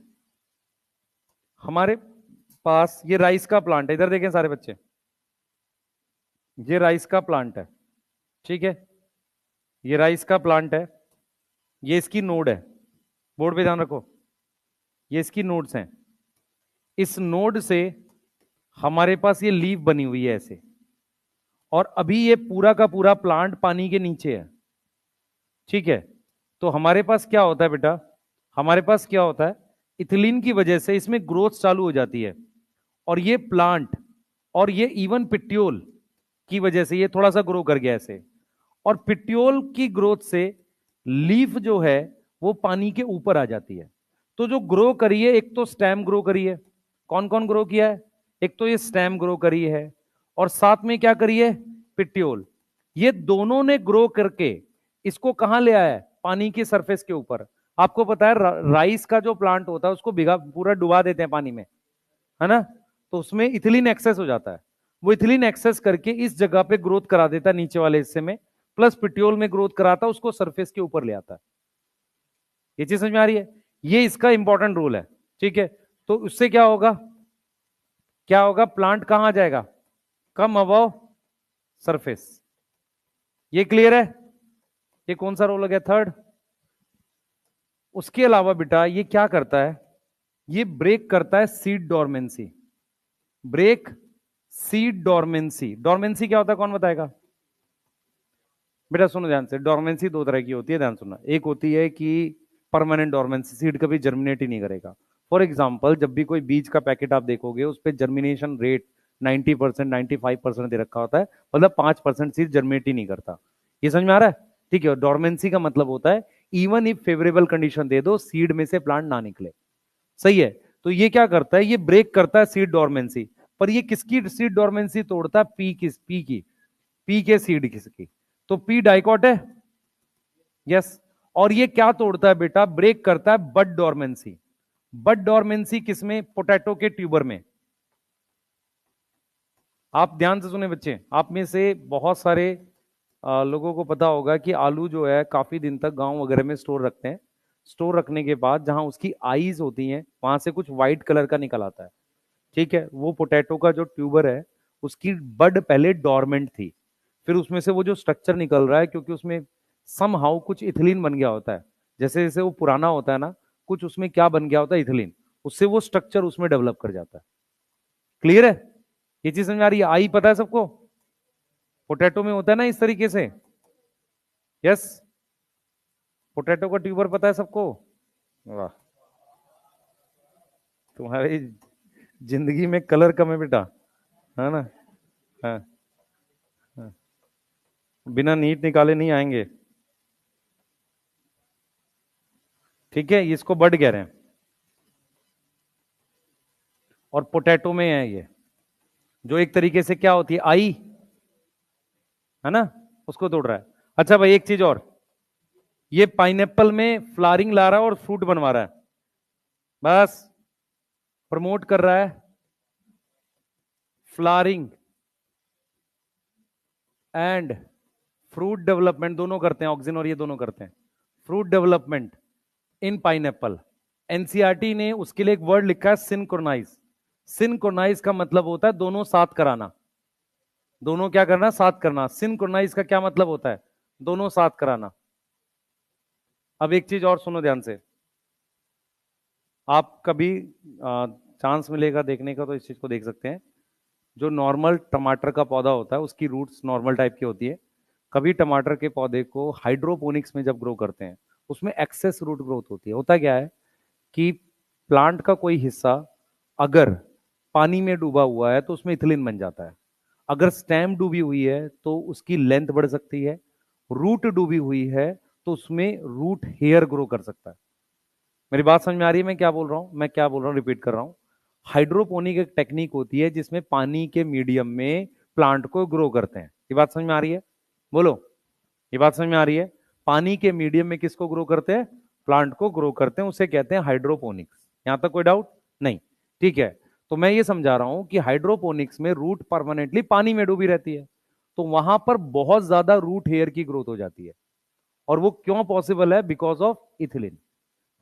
हमारे पास ये राइस का प्लांट है, इधर देखें सारे बच्चे, ये राइस का प्लांट है, ठीक है, ये राइस का प्लांट है, ये इसकी नोड है, बोर्ड पे ध्यान रखो, ये इसकी नोड्स हैं। इस नोड से हमारे पास ये लीफ बनी हुई है ऐसे, और अभी ये पूरा का पूरा प्लांट पानी के नीचे है, ठीक है। तो हमारे पास क्या होता है बेटा? हमारे पास क्या होता है? इथिलीन की वजह से इसमें ग्रोथ चालू हो जाती है, और ये प्लांट और ये इवन पिट्यूल की वजह से ये थोड़ा सा ग्रो कर गया ऐसे, और पिट्यूल की ग्रोथ से लीफ जो है वो पानी के ऊपर आ जाती है। तो जो ग्रो करी है, एक तो स्टेम ग्रो करी है। कौन कौन ग्रो किया है? एक तो ये स्टेम ग्रो करी है, और साथ में क्या करी है? पिट्यूल। ये दोनों ने ग्रो करके इसको कहां ले आया है? पानी के सरफेस के ऊपर। आपको पता है राइस का जो प्लांट होता है उसको भिगा पूरा डुबा देते हैं पानी में, है ना, तो उसमें इथिलीन एक्सेस हो जाता है। वो इथिलीन एक्सेस करके इस जगह पे ग्रोथ करा देता है नीचे वाले हिस्से में, प्लस पिट्योल में ग्रोथ कराता है, उसको सरफेस के ऊपर ले आता है। ये चीज समझ में आ रही है? ये इसका इंपॉर्टेंट रोल है। ठीक है, तो उससे क्या होगा, क्या होगा, प्लांट कहां जाएगा, कम अबव सरफेस। ये क्लियर है? ये कौन सा रोल हो गया, थर्ड। उसके अलावा बेटा ये क्या करता है, ये ब्रेक करता है seed dormancy. Break seed dormancy. Dormancy क्या होता है, कौन बताएगा? बेटा सुनो ध्यान से, डोरमेंसी दो तरह की होती है, ध्यान सुनना। एक होती है कि परमानेंट डोरमेंसी, सीड कभी जर्मिनेट ही नहीं करेगा। फॉर एग्जाम्पल, जब भी कोई बीज का पैकेट आप देखोगे उस पर जर्मिनेशन रेट 90%, 95% दे रखा होता है, मतलब 5% सीड जर्मिनेट ही नहीं करता। ये समझ में आ रहा है? ठीक है, डोरमेंसी का मतलब होता है इवन इफ फेवरेबल कंडीशन दे दो, सीड में से प्लांट ना निकले। सही है, तो ये क्या करता है, ये ब्रेक करता है सीड डोरमेंसी। पर ये किसकी सीड डोरमेंसी तोड़ता है, पी के सीड किसकी, तो पी डाइकॉट है, यस। और ये क्या तोड़ता है बेटा, ब्रेक करता है बड डोरमेंसी। बड डोरमेंसी किसमें, पोटैटो के ट्यूबर में। आप ध्यान से सुने बच्चे, आप में से बहुत सारे लोगों को पता होगा कि आलू जो है काफी दिन तक गांव वगैरह में स्टोर रखते हैं। स्टोर रखने के बाद जहां उसकी आईज होती हैं वहां से कुछ व्हाइट कलर का निकल आता है। ठीक है, वो पोटैटो का जो ट्यूबर है उसकी बड पहले डोरमेंट थी, फिर उसमें से वो जो स्ट्रक्चर निकल रहा है, क्योंकि उसमें समहाउ कुछ इथिलीन बन गया होता है, जैसे जैसे वो पुराना होता है ना, कुछ उसमें क्या बन गया होता है, इथिलीन, उससे वो स्ट्रक्चर उसमें डेवलप कर जाता है। क्लियर है? ये चीज समझ आ रही है? आई पता है सबको, पोटैटो में होता है ना इस तरीके से, यस। पोटैटो का ट्यूबर पता है सबको? वाह, तुम्हारी जिंदगी में कलर कम है बेटा, है ना? हाँ, हाँ। बिना नीट निकाले नहीं आएंगे। ठीक है, इसको बड कह रहे हैं, और पोटैटो में है ये, जो एक तरीके से क्या होती है, आई, है ना, उसको तोड़ रहा है। अच्छा भाई एक चीज और, ये पाइनएप्पल में फ्लावरिंग ला रहा है और फ्रूट बनवा रहा है, बस प्रमोट कर रहा है फ्लावरिंग एंड फ्रूट डेवलपमेंट, दोनों करते हैं, ऑक्सिन और ये दोनों करते हैं fruit development in pineapple. NCERT ने उसके लिए एक वर्ड लिखा है, सिनक्रोनाइज। सिनक्रोनाइज का मतलब होता है दोनों साथ कराना, दोनों क्या करना, साथ करना। सिनक्रोनाइज का क्या मतलब होता है, दोनों साथ कराना। अब एक चीज और सुनो ध्यान से, आप कभी चांस मिलेगा देखने का तो इस चीज को देख सकते हैं। जो नॉर्मल टमाटर का पौधा होता है उसकी रूट्स नॉर्मल टाइप की होती है। कभी टमाटर के पौधे को हाइड्रोपोनिक्स में जब ग्रो करते हैं उसमें एक्सेस रूट ग्रोथ होती है। होता क्या है कि प्लांट का कोई हिस्सा अगर पानी में डूबा हुआ है तो उसमें इथिलीन बन जाता है, अगर स्टेम डूबी हुई है तो उसकी लेंथ बढ़ सकती है, रूट डूबी हुई है तो उसमें रूट हेयर ग्रो कर सकता है। मेरी बात समझ में आ रही है? मैं क्या बोल रहा हूं, मैं क्या बोल रहा हूं, रिपीट कर रहा हूं। हाइड्रोपोनिक एक टेक्निक होती है जिसमें पानी के मीडियम में प्लांट को ग्रो करते हैं। ये बात समझ में आ रही है? बोलो, ये बात समझ में आ रही है? पानी के मीडियम में किसको ग्रो करते हैं, प्लांट को ग्रो करते हैं, उसे कहते हैं हाइड्रोपोनिक्स। यहां तक कोई डाउट नहीं? ठीक है, तो मैं ये समझा रहा हूं कि हाइड्रोपोनिक्स में रूट परमानेंटली पानी में डूबी रहती है, तो वहां पर बहुत ज्यादा रूट हेयर की ग्रोथ हो जाती है। और वो क्यों पॉसिबल है, बिकॉज ऑफ इथिलीन।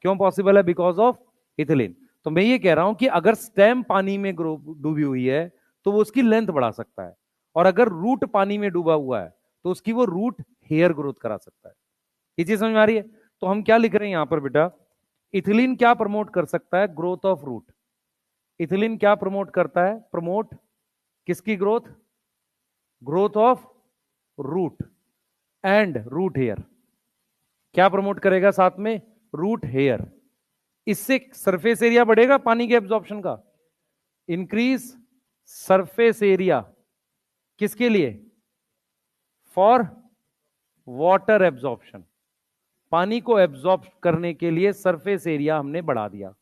क्यों पॉसिबल है, बिकॉज ऑफ इथिलीन। तो मैं ये कह रहा हूं कि अगर स्टेम पानी में डूबी हुई है तो वो उसकी लेंथ बढ़ा सकता है, और अगर रूट पानी में डूबा हुआ है तो उसकी वो रूट हेयर ग्रोथ करा सकता है। ये चीज समझ में आ रही है? तो हम क्या लिख रहे हैं यहां पर बेटा, इथिलीन क्या प्रमोट कर सकता है, ग्रोथ ऑफ रूट। इथिलीन क्या प्रमोट करता है, प्रमोट किसकी ग्रोथ, growth of root and root hair. क्या प्रमोट करेगा साथ में, रूट हेयर। इससे सरफेस एरिया बढ़ेगा पानी के एब्जॉर्प्शन का, इंक्रीज सरफेस एरिया, किसके लिए, फॉर वाटर एब्जॉर्प्शन। पानी को एब्जॉर्ब करने के लिए सरफेस एरिया हमने बढ़ा दिया।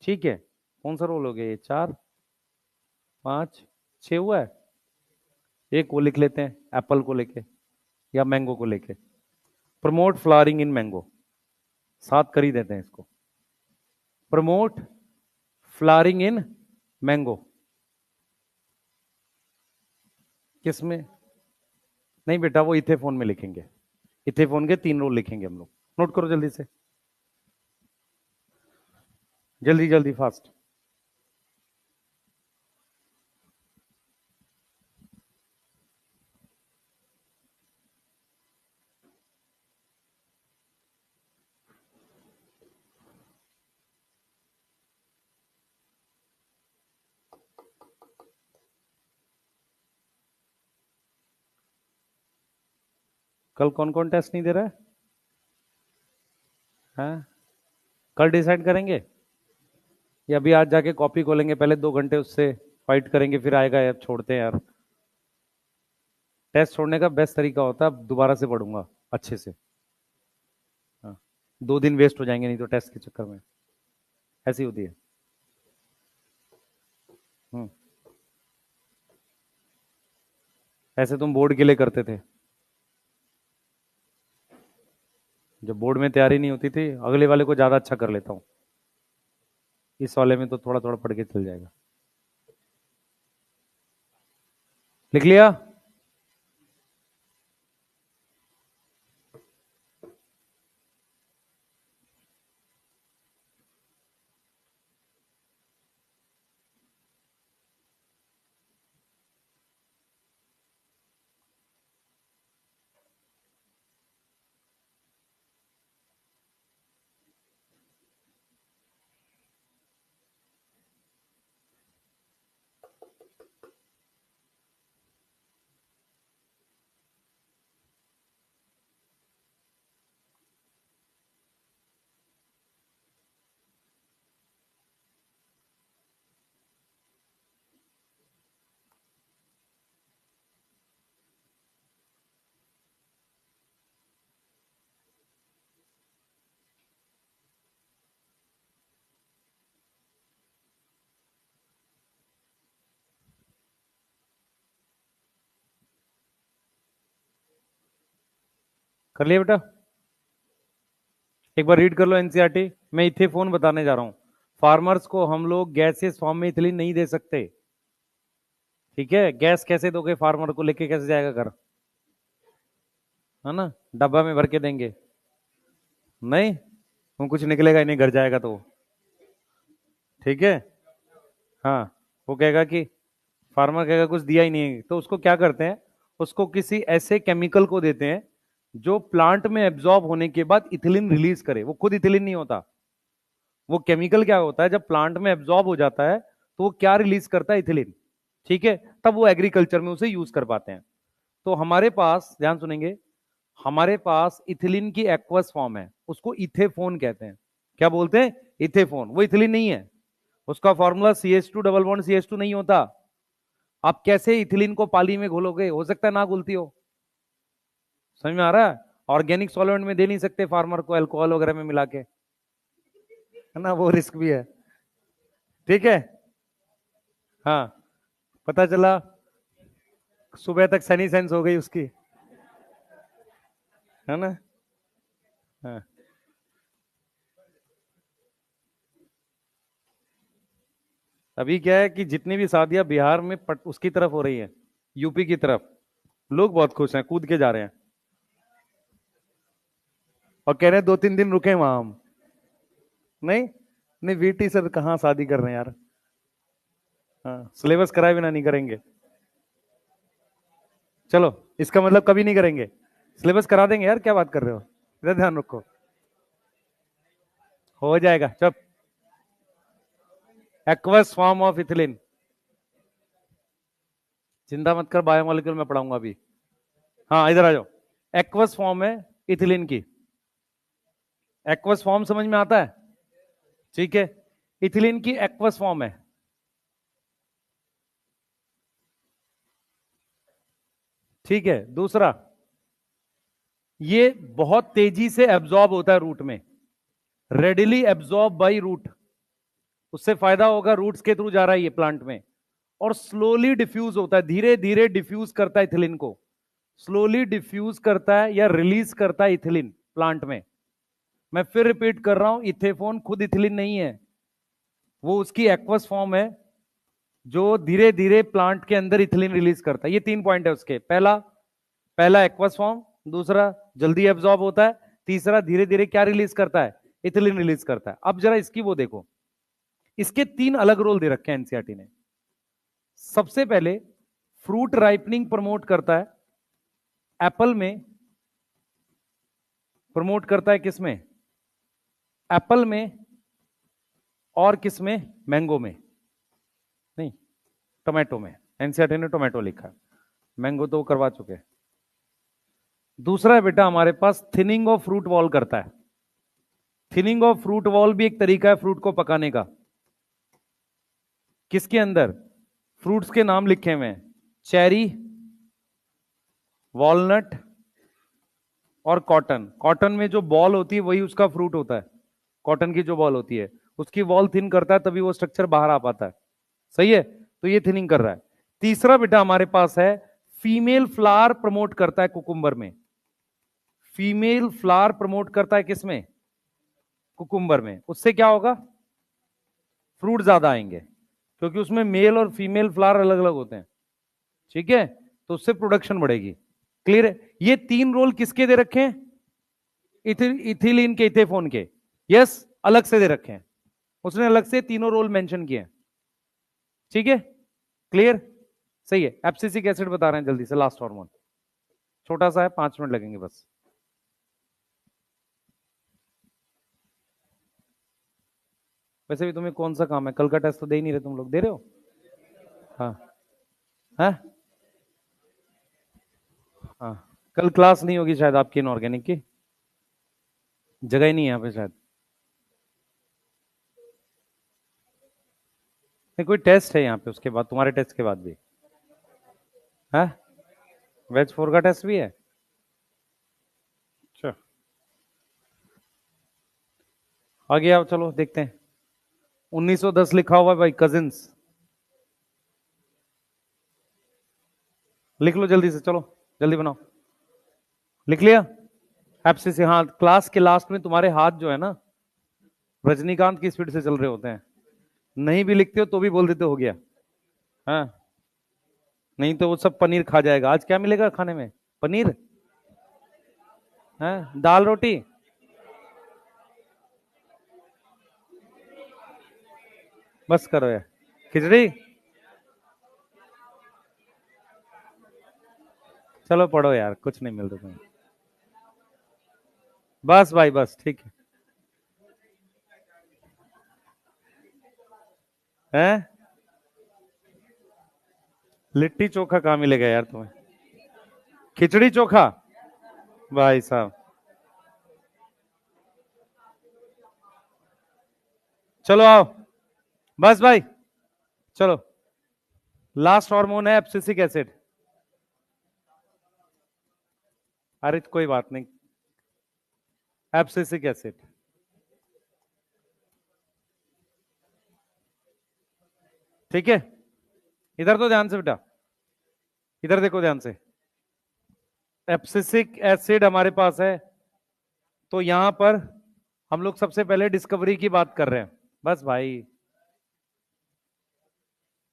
ठीक है, कौन सा रोल हो गया ये, 4 5 6 हुआ है। एक वो लिख लेते हैं एप्पल को लेके या मैंगो को लेके। प्रमोट फ्लावरिंग इन मैंगो, साथ कर ही देते हैं इसको। प्रमोट फ्लावरिंग इन मैंगो, किसमें? नहीं बेटा, वो इथेफोन में लिखेंगे। इथेफोन के 3 रोल लिखेंगे हम लोग, नोट करो जल्दी से, जल्दी जल्दी फास्ट। कल कौन कौन टेस्ट नहीं दे रहा है? हाँ? कल डिसाइड करेंगे या अभी आज जाके कॉपी खोलेंगे, पहले 2 घंटे उससे फाइट करेंगे फिर आएगा? यार छोड़ते हैं यार, टेस्ट छोड़ने का बेस्ट तरीका होता है अब दोबारा से पढ़ूंगा अच्छे से। हाँ, 2 दिन वेस्ट हो जाएंगे नहीं तो टेस्ट के चक्कर में, ऐसी होती है। हम्म, ऐसे तुम बोर्ड के लिए करते थे, जब बोर्ड में तैयारी नहीं होती थी अगले वाले को ज्यादा अच्छा कर लेता हूँ, इस वाले में तो थोड़ा थोड़ा पढ़ के चल जाएगा। लिख लिया? कर लिया बेटा? एक बार रीड कर लो एनसीईआरटी। मैं इथेफोन बताने जा रहा हूं। फार्मर्स को हम लोग गैसेस फॉर्म में इथिलीन नहीं दे सकते, ठीक है? गैस कैसे दोगे फार्मर को, लेके कैसे जाएगा घर? है ना, डब्बा में भर के देंगे? नहीं, वो कुछ निकलेगा ही नहीं, घर जाएगा तो। ठीक है, हाँ, वो कहेगा कि फार्मर कहेगा कुछ दिया ही नहीं, तो उसको क्या करते हैं, उसको किसी ऐसे केमिकल को देते हैं जो प्लांट में एब्जॉर्ब होने के बाद इथिलीन रिलीज करे। वो खुद इथिलीन नहीं होता, वो केमिकल क्या होता है, जब प्लांट में एब्जॉर्ब हो जाता है तो वो क्या रिलीज करता है, इथिलीन। ठीक है, तब वो एग्रीकल्चर में उसे यूज कर पाते हैं। तो हमारे पास, ध्यान सुनेंगे, हमारे पास इथिलीन की एक्वस फॉर्म है, उसको इथेफोन कहते हैं। क्या बोलते हैं? इथेफोन। वो इथिलीन नहीं है, उसका formula CH2 double bond CH2 नहीं होता। आप कैसे इथिलीन को पाली में घोलोगे? हो सकता है ना घुलती हो, समझ में आ रहा है? ऑर्गेनिक सॉल्वेंट में दे नहीं सकते फार्मर को, अल्कोहल वगैरह में मिला के, है ना, वो रिस्क भी है। ठीक है, हाँ, पता चला सुबह तक सनी सेंस हो गई उसकी, है ना? हाँ, अभी क्या है कि जितनी भी शादियां बिहार में उसकी तरफ हो रही है, यूपी की तरफ, लोग बहुत खुश हैं, कूद के जा रहे हैं और कह रहे हैं 2-3 दिन रुके वहां हम। नहीं, नहीं, VT सर कहाँ शादी कर रहे हैं यार? हाँ, सिलेबस कराए बिना नहीं करेंगे। चलो, इसका मतलब कभी नहीं करेंगे, सिलेबस करा देंगे यार, क्या बात कर रहे हो? इधर ध्यान रखो, हो जाएगा चुप। एक्वस फॉर्म ऑफ इथिलीन, चिंता मत कर, बायोमोलिक्यूल में पढ़ाऊंगा अभी। हाँ, इधर आ जाओ। एक्वस फॉर्म है इथिलीन की, एक्वस फॉर्म समझ में आता है? ठीक है, इथिलीन की एक्वस फॉर्म है। ठीक है, दूसरा, ये बहुत तेजी से एब्जॉर्ब होता है रूट में, रेडिली एब्जॉर्ब बाई रूट। उससे फायदा होगा, रूट्स के थ्रू जा रहा है ये प्लांट में, और स्लोली डिफ्यूज होता है, धीरे धीरे डिफ्यूज करता है इथिलीन को। स्लोली डिफ्यूज करता है या रिलीज करता है इथिलीन प्लांट में। मैं फिर रिपीट कर रहा हूं, इथेफोन खुद इथिलीन नहीं है, वो उसकी एक्वस फॉर्म है जो धीरे धीरे प्लांट के अंदर इथिलीन रिलीज करता है। ये 3 पॉइंट है उसके। पहला पहला एक्वस फॉर्म, दूसरा जल्दी एब्जॉर्ब होता है, तीसरा धीरे धीरे क्या रिलीज करता है, इथिलीन रिलीज करता है। अब जरा इसकी वो देखो, इसके 3 अलग रोल दे रखे हैं एनसीईआरटी ने। सबसे पहले फ्रूट राइपनिंग प्रमोट करता है एप्पल में, प्रमोट करता है किसमें, एप्पल में, और किसमें, मैंगो में, नहीं टोमेटो में। एनसीईआरटी ने टोमेटो लिखा है, मैंगो तो वो करवा चुके हैं। दूसरा है बेटा हमारे पास थिनिंग ऑफ फ्रूट वॉल करता है। थिनिंग ऑफ फ्रूट वॉल भी एक तरीका है फ्रूट को पकाने का। किसके अंदर, फ्रूट्स के नाम लिखे हुए हैं, चेरी, वॉलनट और कॉटन। कॉटन में जो बॉल होती है वही उसका फ्रूट होता है, कॉटन की जो बॉल होती है उसकी वॉल थिन करता है तभी वो स्ट्रक्चर बाहर आ पाता है। सही है, तो ये थिनिंग कर रहा है। तीसरा बेटा हमारे पास है फीमेल फ्लावर प्रमोट करता है कुकुम्बर में। फीमेल फ्लावर प्रमोट करता है किसमें, कुकुम्बर में। उससे क्या होगा, फ्रूट ज्यादा आएंगे क्योंकि उसमें मेल और फीमेल फ्लावर अलग अलग होते हैं। ठीक है, तो उससे प्रोडक्शन बढ़ेगी। क्लियर है। ये 3 रोल किसके दे रखे हैं, इथिलीन के, इथेफोन के। यस, अलग से दे रखे हैं, उसने अलग से तीनों रोल मेंशन किए हैं। ठीक है, क्लियर, सही है। एब्सिसिक एसिड बता रहे हैं जल्दी से, लास्ट हार्मोन, छोटा सा है, 5 मिनट लगेंगे बस। वैसे भी तुम्हें कौन सा काम है, कल का टेस्ट तो दे ही नहीं रहे तुम लोग, दे रहे हो? हाँ हाँ हाँ, कल क्लास नहीं होगी शायद आपकी इनऑर्गेनिक की, जगह ही नहीं है यहाँ पे शायद। नहीं, कोई टेस्ट है यहाँ पे उसके बाद, तुम्हारे टेस्ट के बाद भी है, वेज 4 का टेस्ट भी है। अच्छा, आगे आओ, चलो देखते हैं। 1910 लिखा हुआ है भाई, कजिन्स, लिख लो जल्दी से, चलो जल्दी बनाओ। लिख लिया, एब्सिस, हाँ क्लास के लास्ट में तुम्हारे हाथ जो है ना रजनीकांत की स्पीड से चल रहे होते हैं, नहीं भी लिखते हो तो भी बोल देते हो गया। हाँ, नहीं तो वो सब पनीर खा जाएगा। आज क्या मिलेगा खाने में, पनीर, हाँ दाल रोटी। बस करो यार, खिचड़ी। चलो पढ़ो यार, कुछ नहीं मिल रहा तुम्हें। बस भाई बस, ठीक है। हैं, लिट्टी चोखा कहाँ मिलेगा यार तुम्हें, खिचड़ी चोखा, भाई साहब। चलो आओ, बस भाई, चलो। लास्ट हार्मोन है एब्सिसिक एसिड। अरे कोई बात नहीं, एब्सिसिक एसिड। ठीक है, इधर तो ध्यान से बेटा, इधर देखो ध्यान से। एब्सिसिक एसिड हमारे पास है, तो यहां पर हम लोग सबसे पहले डिस्कवरी की बात कर रहे हैं। बस भाई,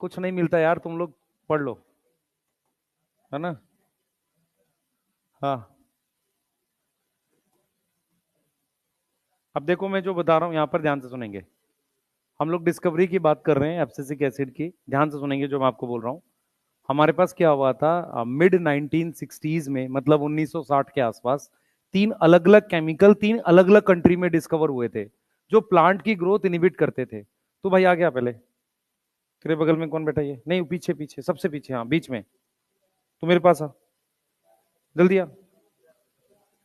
कुछ नहीं मिलता यार, तुम लोग पढ़ लो, है ना। हाँ, अब देखो मैं जो बता रहा हूं यहां पर ध्यान से सुनेंगे। हम लोग डिस्कवरी की बात कर रहे हैं एब्सिसिक एसिड की, ध्यान से सुनेंगे जो मैं आपको बोल रहा हूं। हमारे पास क्या हुआ था मिड 1960s में, मतलब 1960 के आसपास, 3 अलग अलग केमिकल 3 अलग अलग कंट्री में डिस्कवर हुए थे जो प्लांट की ग्रोथ इनिबिट करते थे। तो भाई आ गया पहले, तेरे बगल में कौन बैठा, ये नहीं, पीछे पीछे, सबसे पीछे, हाँ बीच में, तो मेरे पास आ, जल्दी आ,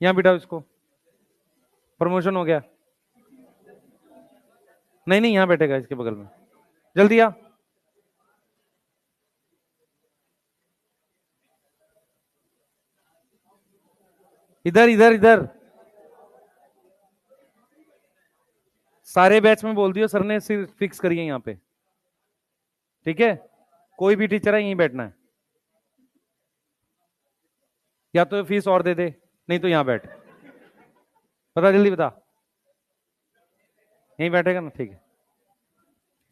यहाँ बिठाओ इसको, प्रमोशन हो गया। नहीं नहीं, यहाँ बैठेगा इसके बगल में, जल्दी आ। इधर इधर इधर, सारे बैच में बोल दियो, सर ने सिर्फ फिक्स करिए यहाँ पे। ठीक है, कोई भी टीचर है यहीं बैठना है। या तो फीस और दे दे, नहीं तो यहां बैठ। बता जल्दी बता। यहीं बैठेगा ना, ठीक है।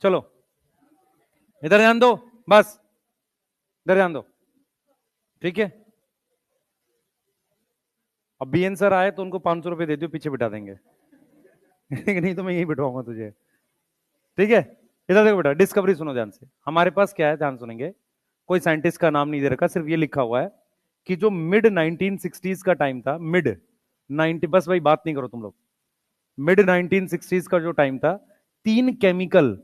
चलो इधर ध्यान दो, बस इधर ध्यान दो, ठीक है। अब बीएन सर आए तो उनको 500 रुपए दे दो, पीछे बिठा देंगे। नहीं तो मैं यही बिठवाऊंगा तुझे, ठीक है। इधर देखो बेटा, डिस्कवरी सुनो ध्यान से। हमारे पास क्या है, ध्यान सुनेंगे। कोई साइंटिस्ट का नाम नहीं दे रखा, सिर्फ ये लिखा हुआ है कि जो मिड 1960s का टाइम था, मिड 90, बस भाई बात नहीं करो तुम लोग। मिड 1960s का जो टाइम था, तीन केमिकल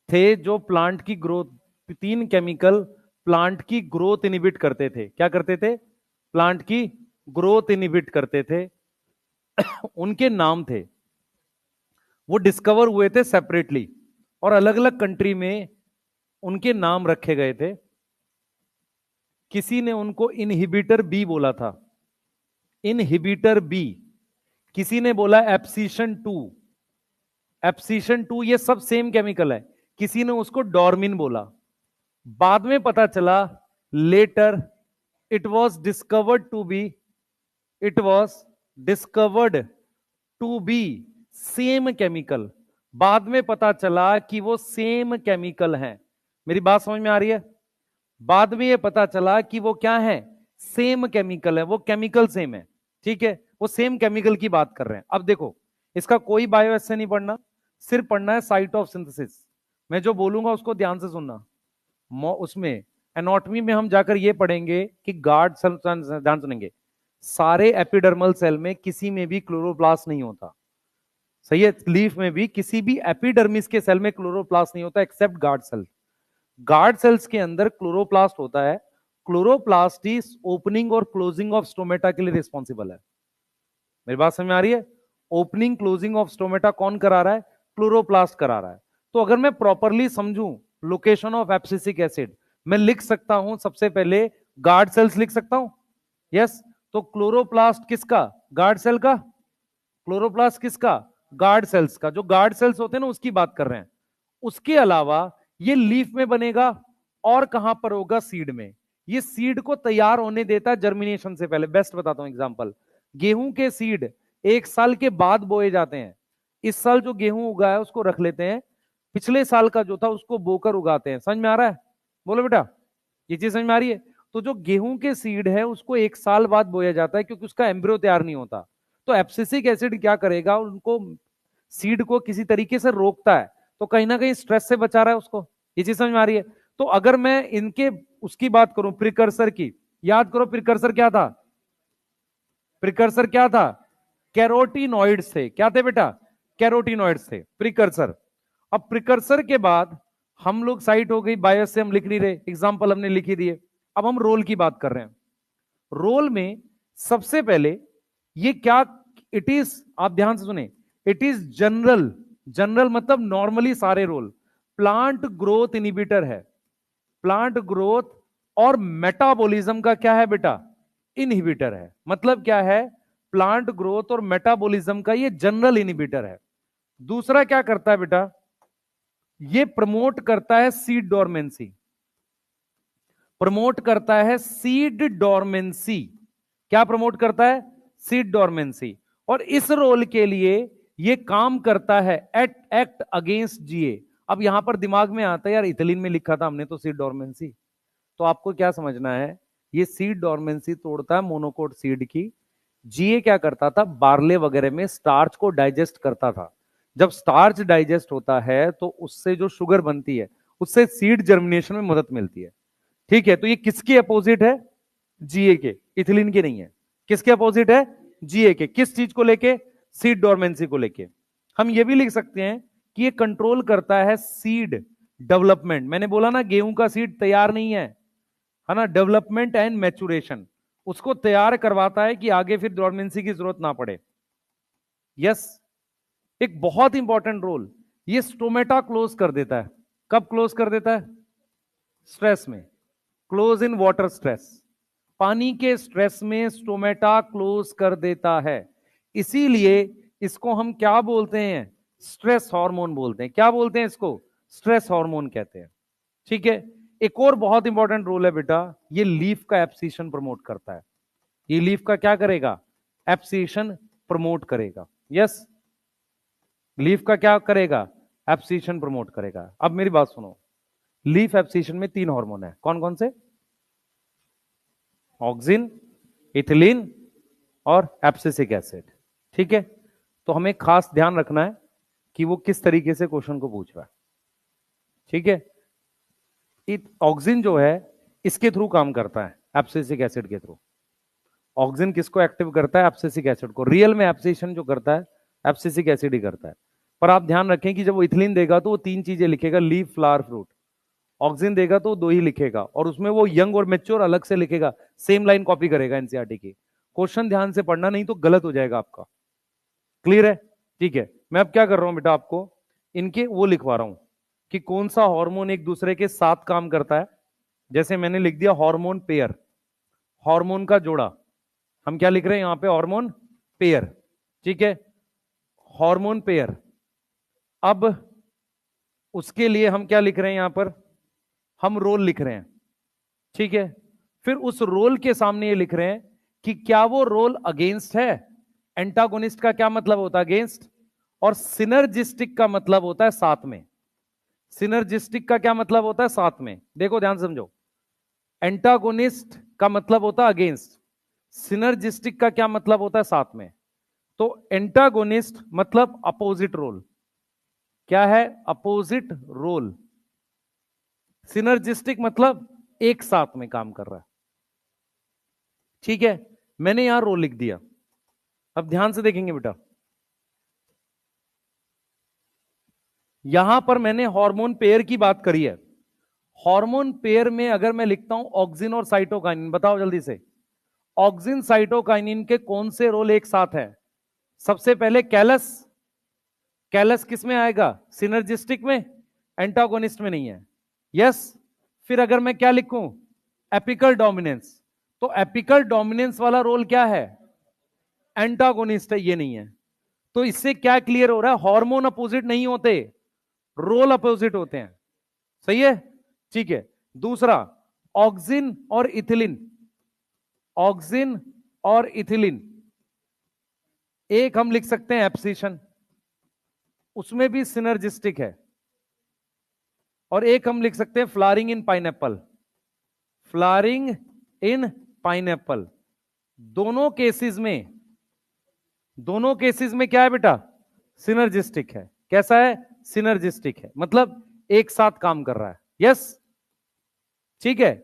थे जो प्लांट की ग्रोथ, तीन केमिकल प्लांट की ग्रोथ इनिबिट करते थे। क्या करते थे? प्लांट की ग्रोथ इनिबिट करते थे। उनके नाम थे, वो डिस्कवर हुए थे सेपरेटली और अलग अलग कंट्री में उनके नाम रखे गए थे। किसी ने उनको इनहिबिटर बी बोला था, इनहिबिटर बी। किसी ने बोला एप्सिशन टू, एप्सिशन टू, ये सब सेम केमिकल है। किसी ने उसको डॉर्मिन बोला। बाद में पता चला, later it was discovered to be, it was discovered to be same chemical. बाद में पता चला कि वो सेम केमिकल हैं। मेरी बात समझ में आ रही है? बाद में ये पता चला कि वो क्या है, सेम केमिकल है, वो केमिकल सेम है, ठीक है। वो सेम केमिकल की बात कर रहे हैं। अब देखो, इसका कोई बायो एसे नहीं पढ़ना, सिर्फ पढ़ना है साइट ऑफ सिंथेसिस। मैं जो बोलूंगा उसको ध्यान से सुनना। उसमें एनाटॉमी में हम जाकर ये पढ़ेंगे कि गार्ड सेल, ध्यान सुनेंगे, सारे एपिडर्मल सेल में किसी में भी क्लोरोप्लास्ट नहीं होता। सही है, लीफ में भी किसी भी एपिडर्मिस के सेल में क्लोरोप्लास्ट नहीं होता except guard cell. Guard cells के अंदर क्लोरोप्लास्ट होता है। क्लोरोप्लास्ट इज ओपनिंग और क्लोजिंग ऑफ स्टोमेटा के लिए रिस्पॉन्सिबल है। मेरी बात समझ में आ रही है? ओपनिंग क्लोजिंग ऑफ स्टोमेटा कौन करा रहा है? क्लोरोप्लास्ट करा रहा है। तो अगर मैं प्रॉपरली समझूं लोकेशन ऑफ एब्सिसिक एसिड, मैं लिख सकता हूं सबसे पहले गार्ड सेल्स लिख सकता हूं, यस। तो क्लोरोप्लास्ट किसका? गार्ड सेल का। क्लोरोप्लास्ट किसका? गार्ड सेल्स का। जो गार्ड सेल्स होते हैं ना, उसकी बात कर रहे हैं। उसके अलावा ये लीफ में बनेगा और कहां पर होगा? सीड में। ये सीड को तैयार होने देता है जर्मिनेशन से पहले। बेस्ट बताता हूं एग्जांपल, गेहूं के सीड 1 साल के बाद बोए जाते हैं। इस साल जो गेहूं उगा है उसको रख लेते हैं, पिछले साल का जो था उसको बोकर उगाते हैं। समझ में आ रहा है? बोलो बेटा, ये चीज समझ में आ रही है? तो जो गेहूं के सीड है उसको 1 साल बाद बोया जाता है, क्योंकि उसका एम्ब्रियो तैयार नहीं होता। तो एब्सिसिक एसिड क्या करेगा? उनको, सीड को किसी तरीके से रोकता है, तो कहीं ना कहीं स्ट्रेस से बचा रहा है उसको। ये चीज समझ में आ रही है? तो अगर मैं इनके उसकी बात करूं, प्रिकर्सर की, याद करो प्रिकर्सर क्या था? प्रिकर्सर क्या था? कैरोटीनॉइड्स थे। क्या थे बेटा? कैरोटीनॉइड्स थे प्रिकर्सर। अब प्रिकर्सर के बाद हम लोग, साइट हो गई, बायस से हम लिख नहीं रहे, एग्जाम्पल हमने लिख ही दिए। अब हम रोल की बात कर रहे हैं। रोल में सबसे पहले ये क्या, इट इज, आप ध्यान से सुने, इट इज जनरल, जनरल मतलब नॉर्मली सारे रोल, प्लांट ग्रोथ इनिबिटर है। प्लांट ग्रोथ और मेटाबॉलिज्म का क्या है बेटा? इनहिबिटर है। मतलब क्या है? प्लांट ग्रोथ और मेटाबॉलिज्म का ये जनरल इनहिबिटर है। दूसरा क्या करता है बेटा? ये प्रमोट करता है सीड डोरमेंसी, प्रमोट करता है सीड डोरमेंसी। क्या प्रमोट करता है? Seed dormancy. और इस रोल के लिए ये काम करता है एक्ट अगेंस्ट जीए। अब यहां पर दिमाग में आता है, यार इथिलीन में लिखा था हमने तो सीड डोरमेंसी। तो आपको क्या समझना है, ये सीड डोरमेंसी तोड़ता है मोनोकोट सीड की। जीए क्या करता था? बार्ले वगैरह में स्टार्च को डाइजेस्ट करता था। जब स्टार्च डाइजेस्ट होता है तो उससे जो शुगर बनती है, उससे सीड जर्मिनेशन में मदद मिलती है, ठीक है। तो ये किसके अपोजिट है? जीए के, इथिलीन के नहीं है। किसके अपोजिट है? जीए के। किस चीज को लेके? सीड डोरमेंसी को लेके। हम ये भी लिख सकते हैं कि ये कंट्रोल करता है सीड डेवलपमेंट। मैंने बोला ना, गेहूं का सीड तैयार नहीं है ना, डेवलपमेंट एंड मैचुरेशन, उसको तैयार करवाता है कि आगे फिर डोरमेंसी की जरूरत ना पड़े। यस, एक बहुत इंपॉर्टेंट रोल, ये स्टोमेटा क्लोज कर देता है। कब क्लोज कर देता है? स्ट्रेस में। क्लोज इन वाटर स्ट्रेस, पानी के स्ट्रेस में स्टोमेटा क्लोज कर देता है। इसीलिए इसको हम क्या बोलते हैं? स्ट्रेस हार्मोन बोलते हैं। क्या बोलते हैं इसको? स्ट्रेस हार्मोन कहते हैं, ठीक है। एक और बहुत इंपॉर्टेंट रोल है बेटा, ये लीफ का एब्सिशन प्रमोट करता है। ये लीफ का क्या करेगा? एब्सिशन प्रमोट करेगा। यस, लीफ का क्या करेगा? एब्सिशन प्रमोट करेगा। अब मेरी बात सुनो, लीफ एब्सिशन में 3 हार्मोन है, कौन कौन से? ऑक्सिन, इथिलीन और एब्सिसिक एसिड। ठीक है, तो हमें खास ध्यान रखना है कि वो किस तरीके से क्वेश्चन को पूछ रहा है। ठीक है, ऑक्सिन जो है इसके थ्रू काम करता है, एब्सिसिक एसिड के थ्रू। ऑक्सिन किसको एक्टिव करता है? एब्सिसिक एसिड को। रियल में एब्सिशन जो करता है एब्सिसिक एसिड ही करता है। पर आप ध्यान रखें कि जब वो इथिलीन देगा तो वो 3 चीजें लिखेगा, लीफ, फ्लावर, फ्रूट। ऑक्सिन देगा तो 2 ही लिखेगा, और उसमें वो यंग और मेच्योर अलग से लिखेगा। सेम लाइन कॉपी करेगा एनसीईआरटी की। क्वेश्चन ध्यान से पढ़ना, नहीं तो गलत हो जाएगा आपका। क्लियर है? ठीक है, मैं अब क्या कर रहा हूं बेटा, आपको इनके वो लिखवा रहा हूं कि कौन सा हार्मोन एक दूसरे के साथ काम करता है। जैसे मैंने लिख दिया हार्मोन पेयर, हार्मोन का जोड़ा। हम क्या लिख रहे हैं यहां पे? Hormone pair. ठीक है, हार्मोन पेयर। अब उसके लिए हम क्या लिख रहे हैं यहां पर? हम रोल लिख रहे हैं। ठीक है, फिर उस रोल के सामने ये लिख रहे हैं कि क्या वो रोल अगेंस्ट है। एंटागोनिस्ट का क्या मतलब होता है? अगेंस्ट। और सिनर्जिस्टिक का मतलब होता है साथ में। सिनर्जिस्टिक का क्या मतलब होता है? साथ में। देखो ध्यान समझो, एंटागोनिस्ट का मतलब होता है अगेंस्ट, सिनर्जिस्टिक का क्या मतलब होता है? साथ में। तो एंटागोनिस्ट मतलब अपोजिट रोल। क्या है? Opposite role. सिनर्जिस्टिक मतलब एक साथ में काम कर रहा है। ठीक है, मैंने यहां रोल लिख दिया। अब ध्यान से देखेंगे बेटा, यहां पर मैंने हार्मोन पेयर की बात करी है। हार्मोन पेयर में अगर मैं लिखता हूं ऑक्सिन और साइटोकाइनिन, बताओ जल्दी से, ऑक्सिन साइटोकाइनिन के कौन से रोल एक साथ है? सबसे पहले कैलस। कैलस किस में आएगा? सिनर्जिस्टिक में, एंटागोनिस्ट में नहीं है। यस, फिर अगर मैं क्या लिखूं? Apical dominance. तो एपिकल डोमिनेंस वाला रोल क्या है? एंटागोनिस्ट है, ये नहीं है। तो इससे क्या क्लियर हो रहा है? हार्मोन अपोजिट नहीं होते, रोल अपोजिट होते हैं। सही है? ठीक है, दूसरा, ऑक्सिन और इथिलीन। ऑक्सिन और इथिलीन, एक हम लिख सकते हैं एब्सिशन, उसमें भी सिनर्जिस्टिक है। और एक हम लिख सकते हैं फ्लारिंग इन पाइनएप्पल। फ्लारिंग इन पाइनएप्पल। दोनों केसेस में, दोनों केसेस में क्या है बेटा? सिनर्जिस्टिक है। कैसा है? सिनर्जिस्टिक है, मतलब एक साथ काम कर रहा है। यस, ठीक है।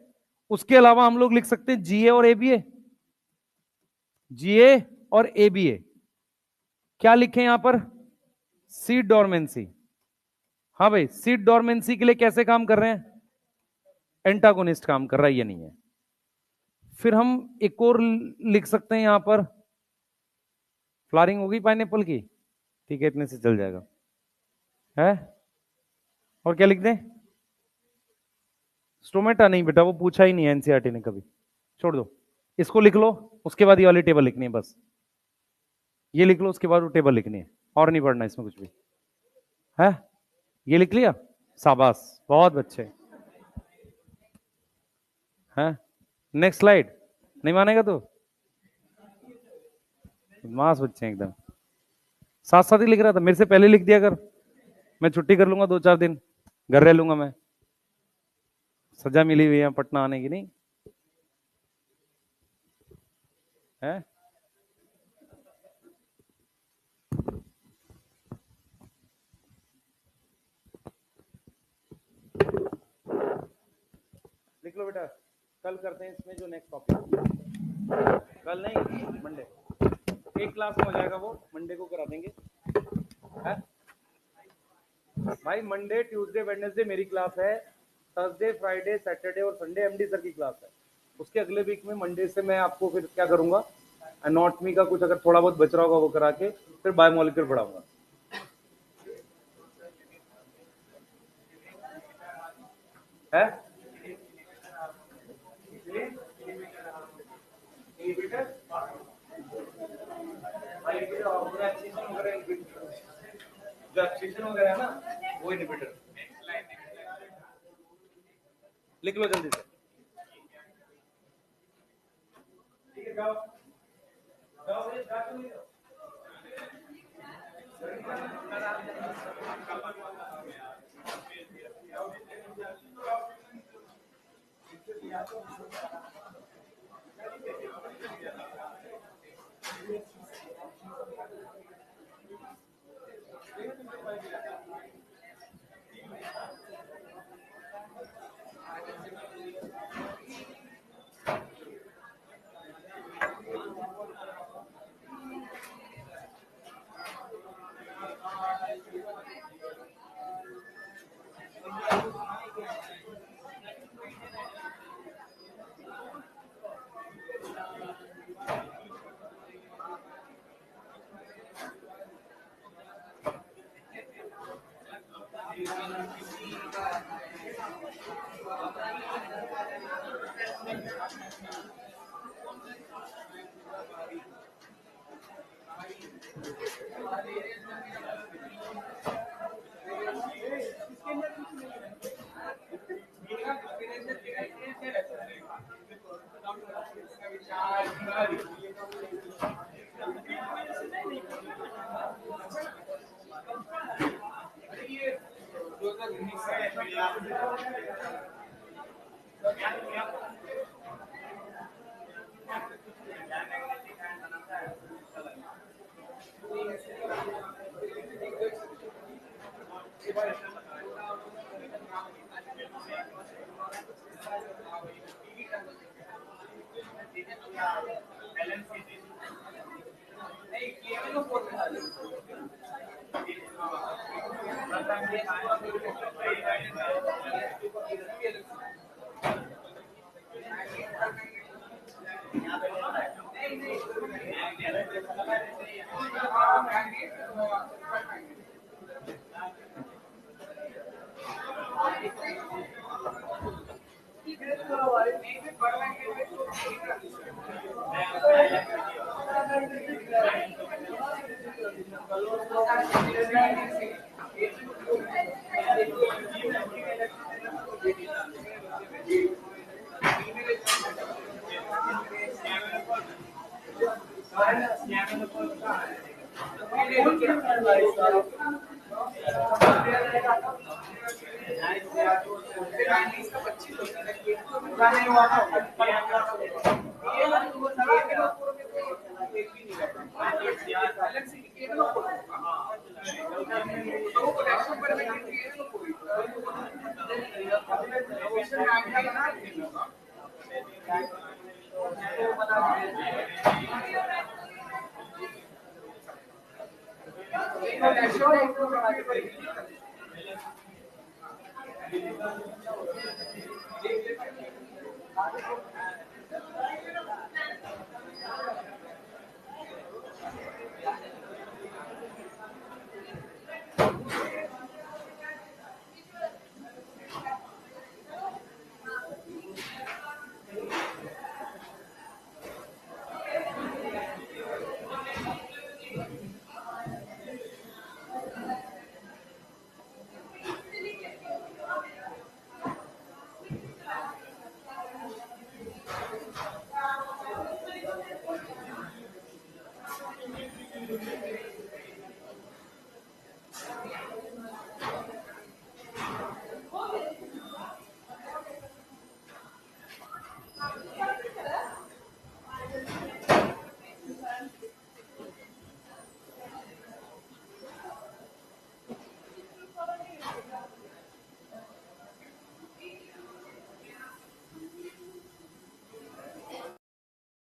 उसके अलावा हम लोग लिख सकते हैं जीए और एबीए। जीए और एबीए क्या लिखें यहां पर? Seed dormancy. हाँ भाई, सीड डोरमेंसी के लिए कैसे काम कर रहे हैं? एंटागोनिस्ट काम कर रहा है, ये नहीं है। फिर हम एक और लिख सकते हैं यहां पर, फ्लावरिंग होगी पाइनएप्पल की, ठीक है, इतने से चल जाएगा है। और क्या लिख दें? स्टोमेटा नहीं बेटा, वो पूछा ही नहीं है एनसीईआरटी ने कभी, छोड़ दो। इसको लिख लो, उसके बाद ये वाली टेबल लिखनी है बस। ये लिख लो, उसके बाद वो टेबल लिखनी है, और नहीं पढ़ना इसमें कुछ भी है। ये लिख लिया, शाबाश, बहुत अच्छे है। Next slide. नहीं मानेगा तो मास बच्चे एकदम। साथ साथ ही लिख रहा था, मेरे से पहले लिख दिया कर, मैं छुट्टी कर लूंगा 2-4 दिन, घर रह लूंगा मैं। सजा मिली हुई है पटना आने की, नहीं है? लिख लो बेटा, कल करते हैं इसमें जो नेक्स्ट टॉपिक। कल नहीं, मंडे। एक क्लास में हो जाएगा वो, मंडे को करा देंगे है? भाई मंडे, ट्यूसडे, वेडनेसडे मेरी क्लास है। थर्सडे, फ्राइडे, सैटरडे और संडे एमडी सर की क्लास है। उसके अगले वीक में मंडे से मैं आपको फिर क्या करूंगा, एनाटॉमी का कुछ अगर थोड़ा बहुत बच रहा होगा वो करा के फिर बायोमोलिक्यूल पढ़ाऊंगा। है? जो एक्सीजन वगैरह है ना, वो इनहिबिटर। लिख लो जल्दी से।